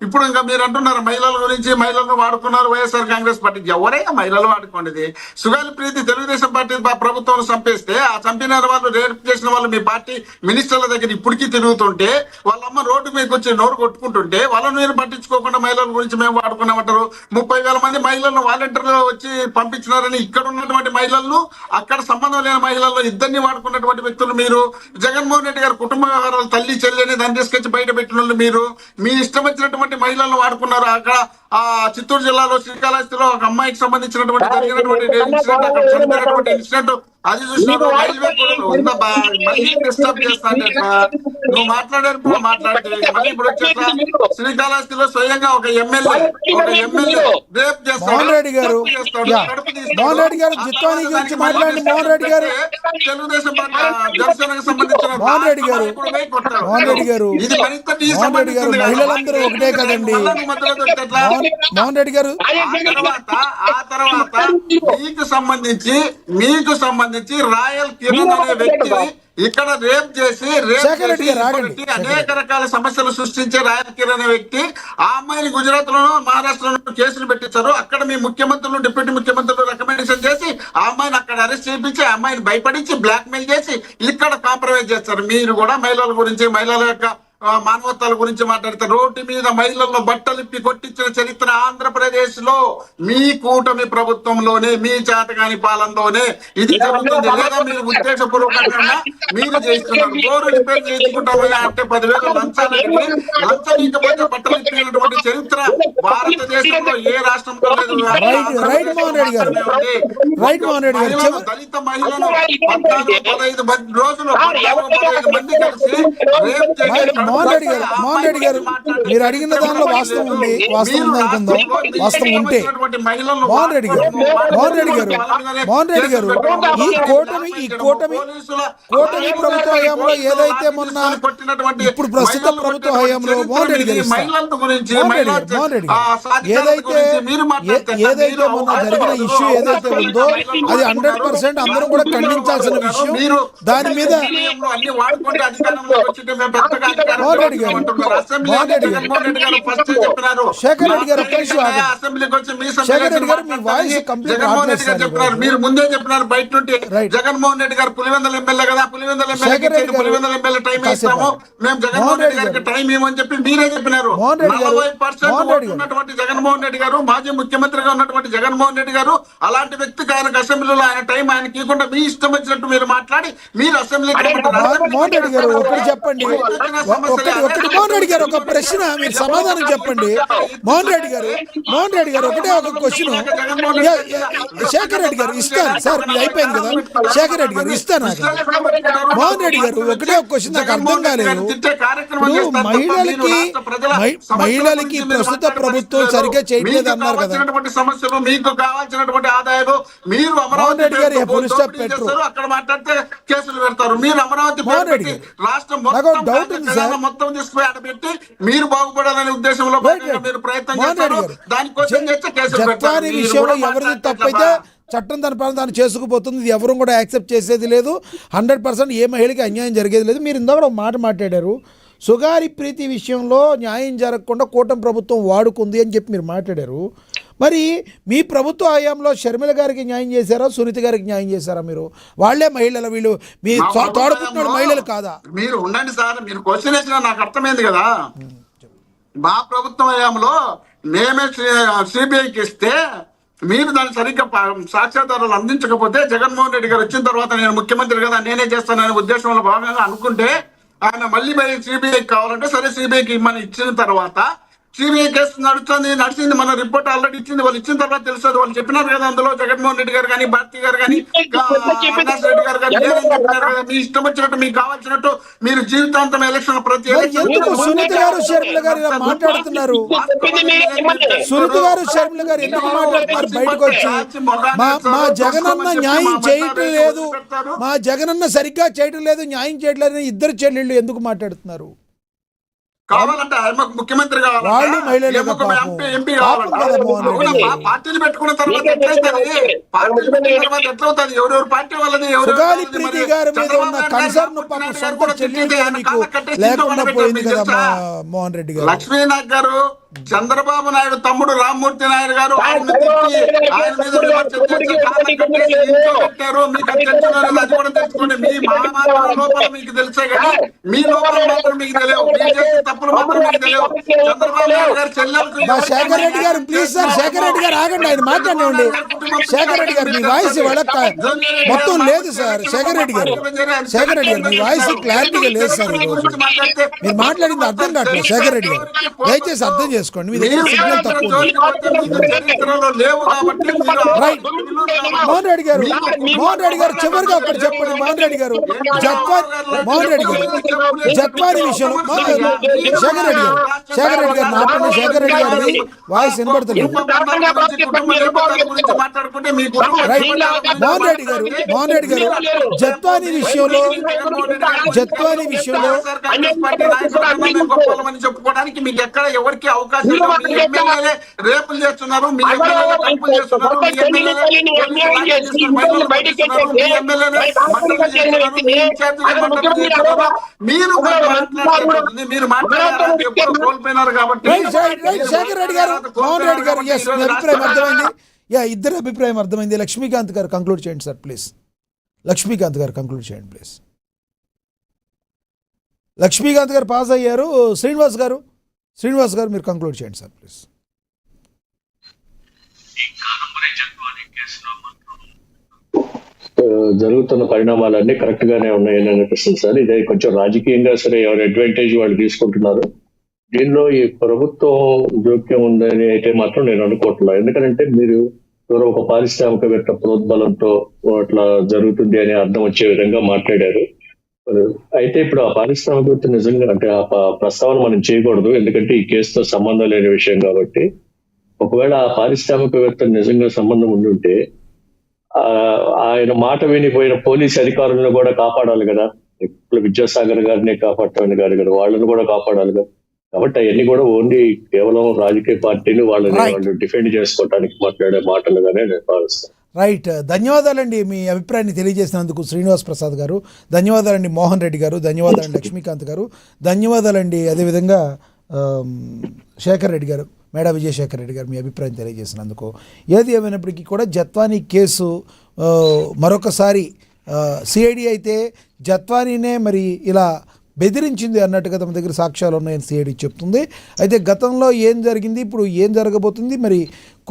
E: ఇప్పుడు ఇంకా మీరు అంటున్నారు మహిళల గురించి, మహిళలను వాడుకున్నారు వైఎస్ఆర్ కాంగ్రెస్ పార్టీ. ఎవరైనా మహిళలు వాడుకోండి. సుగాలి ప్రీతి తెలుగుదేశం పార్టీ ప్రభుత్వం చంపేస్తే ఆ చంపిన వాళ్ళు రేప్ చేసిన వాళ్ళు మీ పార్టీ మినిస్టర్ల దగ్గర ఇప్పటికీ తిరుగుతుంటే వాళ్ళమ్మ రోడ్డు మీకు వచ్చి నోరు కొట్టుకుంటుంటే వాళ్ళని మీరు పట్టించుకోకుండా మహిళల గురించి మేము వాడుకున్నామంటారు. 30,000 మంది మహిళలను వాలంటీర్లు వచ్చి పంపించినారని ఇక్కడ ఉన్నటువంటి మహిళలను అక్కడ సంబంధం లేని మహిళల్లో ఇద్దరిని వాడుకున్నటువంటి వ్యక్తులు మీరు. జగన్మోహన్ రెడ్డి గారు కుటుంబ వ్యవహారాలు తల్లి చెల్లి అని దాన్ని తీసుకొచ్చి బయట పెట్టిన వాళ్ళు మీరు. మీ ఇష్టం వచ్చినటువంటి మహిళలను వాడుకున్నారు. అక్కడ చిత్తూరు జిల్లాలో శ్రీకాళహస్తిలో ఒక అమ్మాయికి సంబంధించినటువంటి జరిగినటువంటి ఇన్సిడెంట్, అక్కడ చనిపోయినటువంటి ఇన్సిడెంట్ అది చూసినారు. రైల్వే కూడా మళ్ళీ డిస్టర్బ్ చేస్తాను. నువ్వు మాట్లాడారు మాట్లాడితే మళ్ళీ ఇప్పుడు వచ్చేట్లా శ్రీకాళహస్తిలో స్వయంగా ఒక ఎమ్మెల్యే రేప్ చేస్తాడు.
A: మోహన్ రెడ్డి గారు జిత్వాని గురించి మాట్లాడండి. మోహన్ రెడ్డి గారు
E: తెలుగుదేశం జనసేనకు సంబంధించిన ఇది
A: మహిళలందరూ ఒకటే కదండి. మోహన్ రెడ్డి గారు
E: ఆ తర్వాత మీకు సంబంధించి రాయల్ కిరణ్ అనే వ్యక్తిని ఇక్కడ రేప్ చేసి అనేక రకాల సమస్యలు సృష్టించే రాయల్ కిరణ్ అనే వ్యక్తి ఆ అమ్మాయిని గుజరాత్ లోనూ మహారాష్ట్రలోనూ కేసులు పెట్టించారు. అక్కడ మీ ముఖ్యమంత్రులు డిప్యూటీ ముఖ్యమంత్రులు రికమెండేషన్ చేసి ఆ అమ్మాయిని అక్కడ అరెస్ట్ చేయించి ఆ అమ్మాయిని భయపడించి బ్లాక్ మెయిల్ చేసి ఇక్కడ కాంప్రమైజ్ చేస్తారు. మీరు కూడా మహిళల గురించి, మహిళల యొక్క మానవత్వాల గురించి మాట్లాడితే రోడ్డు మీద మహిళలను బట్టలిప్పి కొట్టించిన చరిత్ర ఆంధ్రప్రదేశ్ లో మీ కూటమి ప్రభుత్వంలోనే, మీ చేతగాని పాలనలోనే ఇది జరుగుతుంది. లేదా మీరు ఉద్దేశపూర్వకంగా మీరు చేస్తున్నారు. బోరు రిపేర్ చేసుకుంటామని అంటే 10,000 లంచాలని, లంచం ఇకపోతే బట్టలు ఇప్పినటువంటి చరిత్ర భారతదేశంలో ఏ రాష్ట్రంలో లేదు.
A: రైట్ మోహన్ రెడ్డి గారు,
E: దళిత మహిళలు 14-15 రోజులు 15 మంది కలిసి రేప్ చేసి
A: మోహన్ రెడ్డి గారు మీరు అడిగిన దానిలో వాస్తవం ఉంది, వాస్తవం ఉందనుకుందాం, వాస్తవం ఉంటే మోహన్ రెడ్డి గారు ఈ కూటమి ప్రభుత్వ హయాంలో ఏదైతే మొన్న ఇప్పుడు ప్రస్తుత ప్రభుత్వ హయాంలో మోహన్ రెడ్డి గారు ఏదైతే మొన్న జరిగిన ఇష్యూ ఏదైతే ఉందో అది 100% అందరూ కూడా ఖండించాల్సిన విషయం. దాని మీద శేఖర్ రెడ్డి గారు మీ వాయిస్ కంప్లీట్
E: చెప్పినారు. మీరు ముందే చెప్పినారు బయట నుండి జగన్మోహన్ రెడ్డి గారు పులివెందుల ఎమ్మెల్యే కదా, పులివెందుల ఎమ్మెల్యే టైం ఇస్తాము, మేము జగన్మోహన్ రెడ్డి గారికి టైం ఇవ్వమని చెప్పి మీరే చెప్పినారు. 40% ఉన్నటువంటి జగన్మోహన్ రెడ్డి గారు, మాజీ ముఖ్యమంత్రిగా ఉన్నటువంటి జగన్మోహన్ రెడ్డి గారు, అలాంటి వ్యక్తికి ఆయనకు అసెంబ్లీలో ఆయన టైం ఆయనకి ఇవ్వకుండా మీ ఇష్టం వచ్చినట్టు మీరు మాట్లాడి మీరు అసెంబ్లీ
A: మోహన్ రెడ్డి గారు ఒకటి చెప్పండి, మోహన్ రెడ్డి గారు ఒక ప్రశ్న మీరు సమాధానం చెప్పండి. మోహన్ రెడ్డి గారు ఒకటే ఒక క్వశ్చన్. శేఖర్ రెడ్డి గారు ఇస్తాను సార్, మీరు అయిపోయింది కదా. శేఖర్ రెడ్డి గారు ఇస్తాను. మోహన్ రెడ్డి గారు ఒకటే ఒక క్వశ్చన్ నాకు అర్థం కాలేదు. మహిళలకి ప్రస్తుత ప్రభుత్వం సరిగ్గా చేయట్లేదు అన్నారు కదా.
E: సమస్యలు మీకు కావాల్సినటువంటి ఆదాయాలు మీరు
A: మోహన్ రెడ్డి గారు
E: అక్కడ మాట్లాడితే కేసులు పెడతారు. మీరు అమరావతి రాష్ట్రం మొత్తం తీసుకుపోయి ఆడబెట్టి మీరు బాగుపడాలనే ఉద్దేశంలో మీరు ప్రయత్నం చేస్తారు. దానికోసం
A: జత్వాని విషయంలో ఎవరిది తప్పైతే చట్టం తన పని దాన్ని చేసుకుపోతుంది. ఇది ఎవరు కూడా యాక్సెప్ట్ చేసేది లేదు. 100% ఏ మహిళకి అన్యాయం జరిగేది లేదు. మీరు ఇందాక ఒక మాట మాట్లాడారు, సుగారి ప్రీతి విషయంలో న్యాయం జరగకుండా కూటమి ప్రభుత్వం వాడుకుంది అని చెప్పి మీరు మాట్లాడారు. మరి మీ ప్రభుత్వ హయాంలో షర్మిల గారికి న్యాయం చేశారా, సునీత గారికి న్యాయం చేశారా? మీరు వాళ్ళే మహిళలు, వీళ్ళు మీ తోడపుట్టిన మహిళలు కాదా?
E: మీరు ఉండండి సార్, మీరు క్వశ్చన్ వేసినా నాకు అర్థమైంది కదా. మా ప్రభుత్వ హయాంలో మేమే సిబిఐకి ఇస్తే మీరు దాన్ని సరిగ్గా సాక్ష్యాధారాలు అందించకపోతే జగన్మోహన్ రెడ్డి గారు వచ్చిన తర్వాత నేను ముఖ్యమంత్రి కదా నేనే చేస్తాననే ఉద్దేశంలో భాగంగా అనుకుంటే ఆయన మళ్ళీ సిబిఐకి కావాలంటే సరే సిబిఐకి ఇమ్మని ఇచ్చిన తర్వాత సిబిఐ కేసు నడిచింది. మన రిపోర్ట్ ఆల్రెడీ ఇచ్చింది. వాళ్ళు ఇచ్చిన తర్వాత తెలుస్తుంది. వాళ్ళు చెప్పినారు కదా అందులో జగన్మోహన్ రెడ్డి గారు కానీ, భారతి గారు కానీ, అవినాష్ రెడ్డి గారు కానీ చెప్పినారు కదా, మీ ఇష్టం వచ్చినట్టు మీకు కావాల్సినట్టు మీరు జీవితాంతం ఎలక్షన్ ప్రతి
A: సునీత గారు షర్మిల గారు ఇలా మాట్లాడుతున్నారు. సునీత గారు షర్మిల గారు ఎందుకు మాట్లాడుతున్నారు బయటకు వచ్చి? మా జగనన్న న్యాయం చేయటం లేదు, మా జగనన్న సరిగ్గా చేయటం లేదు, న్యాయం చేయట్లేదు, ఇద్దరు చెల్లెళ్ళు ఎందుకు మాట్లాడుతున్నారు?
E: కావాలంటే ముఖ్యమంత్రి కావాలి, ఎంపీ కావాలంటే పార్టీలు పెట్టుకున్న తర్వాత ఎట్లవుతుంది? ఎవరెవరు పార్టీ వాళ్ళది
A: సుగాలి ప్రీతి గారి మీద ఉన్న కన్సర్న్ లేకుండా పోయింది కదా మోహన్ రెడ్డి గారు.
E: లక్ష్మీనాథ్ గారు, చంద్రబాబు నాయుడు తమ్ముడు రామ్మూర్తి నాయుడు గారు ఆయన మీద పెట్టారు. మీకు అది తెలుసుకోండి. మీ లోపల మీకు తెలిసే కానీ మీ లోపల మాత్రం మీకు తెలియవు, మీరు చేసే తప్పులు మాత్రం మీకు తెలియవు. చంద్రబాబు నాయుడు గారు చెల్లెలకు
A: శేఖర్ రెడ్డి గారు ప్లీజ్ సార్, శేఖర్ రెడ్డి గారు ఆగండి, ఆయన మాట్లాడండి. శేఖర్ రెడ్డి గారు మీ వాయిస్ మొత్తం లేదు సార్. శేఖర్ రెడ్డి గారు మీ వాయిస్ క్లారిటీగా లేదు సార్. ఈరోజు మీరు మాట్లాడింది అర్థం కావట్లేదు. శేఖర్ రెడ్డి గారు దయచేసి అర్థం చేసుకోండి, మీ దగ్గర సిగ్నల్ తక్కువ. మోహన్ రెడ్డి గారు చివరిగా అక్కడ చెప్పండి. మోహన్ రెడ్డి గారు జత్వాని విషయంలో శేఖర్ రెడ్డి గారు నాపండి. శేఖర్ రెడ్డి గారి వాయిస్ వినబడుతుంది. మోహన్ రెడ్డి గారు జత్వాని విషయంలో
E: చెప్పుకోవడానికి మీకు ఎక్కడ ఎవరికి అవకాశం రేపులు చేస్తున్నారు, మీరు మాట్లాడారు కోల్పోయినారు కాబట్టి.
A: శేఖర్ రెడ్డి గారు, మోహన్ రెడ్డి గారు అభిప్రాయం అర్థమైంది. ఇద్దరు అభిప్రాయం అర్థమైంది. లక్ష్మీకాంత్ గారు కంక్లూడ్ చేయండి సార్ ప్లీజ్. లక్ష్మీకాంత్ గారు కంక్లూడ్ చేయండి ప్లీజ్. లక్ష్మీకాంత్ గారు పాస్ అయ్యారు. శ్రీనివాస్ గారు మీరు కంక్లూడ్ చేయండి సార్ ప్లీజ్.
G: జరుగుతున్న పరిణామాలన్నీ కరెక్ట్ గానే ఉన్నాయని అనిపిస్తుంది సార్. ఇదే కొంచెం రాజకీయంగా సరే ఎవరి అడ్వాంటేజ్ వాళ్ళు తీసుకుంటున్నారు. దీనిలో ఈ ప్రభుత్వం జోక్యం ఉందని అయితే మాత్రం నేను అనుకోవట్లేదు. ఎందుకంటే మీరు ఎవరో ఒక పారిశ్రామికవేత్త ప్రోద్బలంతో అట్లా జరుగుతుంది అని అర్థం వచ్చే విధంగా మాట్లాడారు. అయితే ఇప్పుడు ఆ పారిశ్రామికవేత్త నిజంగా అంటే ఆ ప్రస్తావన మనం చేయకూడదు, ఎందుకంటే ఈ కేసుతో సంబంధం లేని విషయం కాబట్టి. ఒకవేళ ఆ పారిశ్రామికవేత్త నిజంగా సంబంధం ఉండుంటే ఆయన మాట వినిపోయిన పోలీస్ అధికారులను కూడా కాపాడాలి కదా. ఇప్పుడు విద్యాసాగర్ గారిని కాపాడటం కాదు కదా, వాళ్ళని కూడా కాపాడాలి కదా. కాబట్టి అవన్నీ కూడా ఓన్లీ కేవలం రాజకీయ పార్టీలు వాళ్ళు డిఫెండ్ చేసుకోవడానికి మాట్లాడే మాటలుగానే నేను భావిస్తాను.
A: రైట్, ధన్యవాదాలండి మీ అభిప్రాయాన్ని తెలియజేసినందుకు శ్రీనివాస్ ప్రసాద్ గారు, ధన్యవాదాలండి మోహన్ రెడ్డి గారు, ధన్యవాదాలండి లక్ష్మీకాంత్ గారు, ధన్యవాదాలండి అదేవిధంగా శేఖర్ రెడ్డి గారు, మేడా విజయశేఖర్ రెడ్డి గారు మీ అభిప్రాయం తెలియజేసినందుకు. ఏది ఏమైనప్పటికీ కూడా జత్వానీ కేసు మరొకసారి సిఐడి అయితే జత్వానీనే మరి ఇలా బెదిరించింది అన్నట్టుగా తమ దగ్గర సాక్ష్యాలు ఉన్నాయని సిఐడి చెప్తుంది. అయితే గతంలో ఏం జరిగింది, ఇప్పుడు ఏం జరగబోతుంది, మరి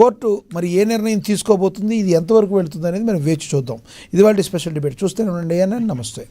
A: కోర్టు మరి ఏ నిర్ణయం తీసుకోబోతుంది, ఇది ఎంతవరకు వెళుతుంది అనేది మనం వేచి చూద్దాం. ఇది వాళ్ళ స్పెషల్ డిబేట్. చూస్తూనే ఉండండి. నమస్తే.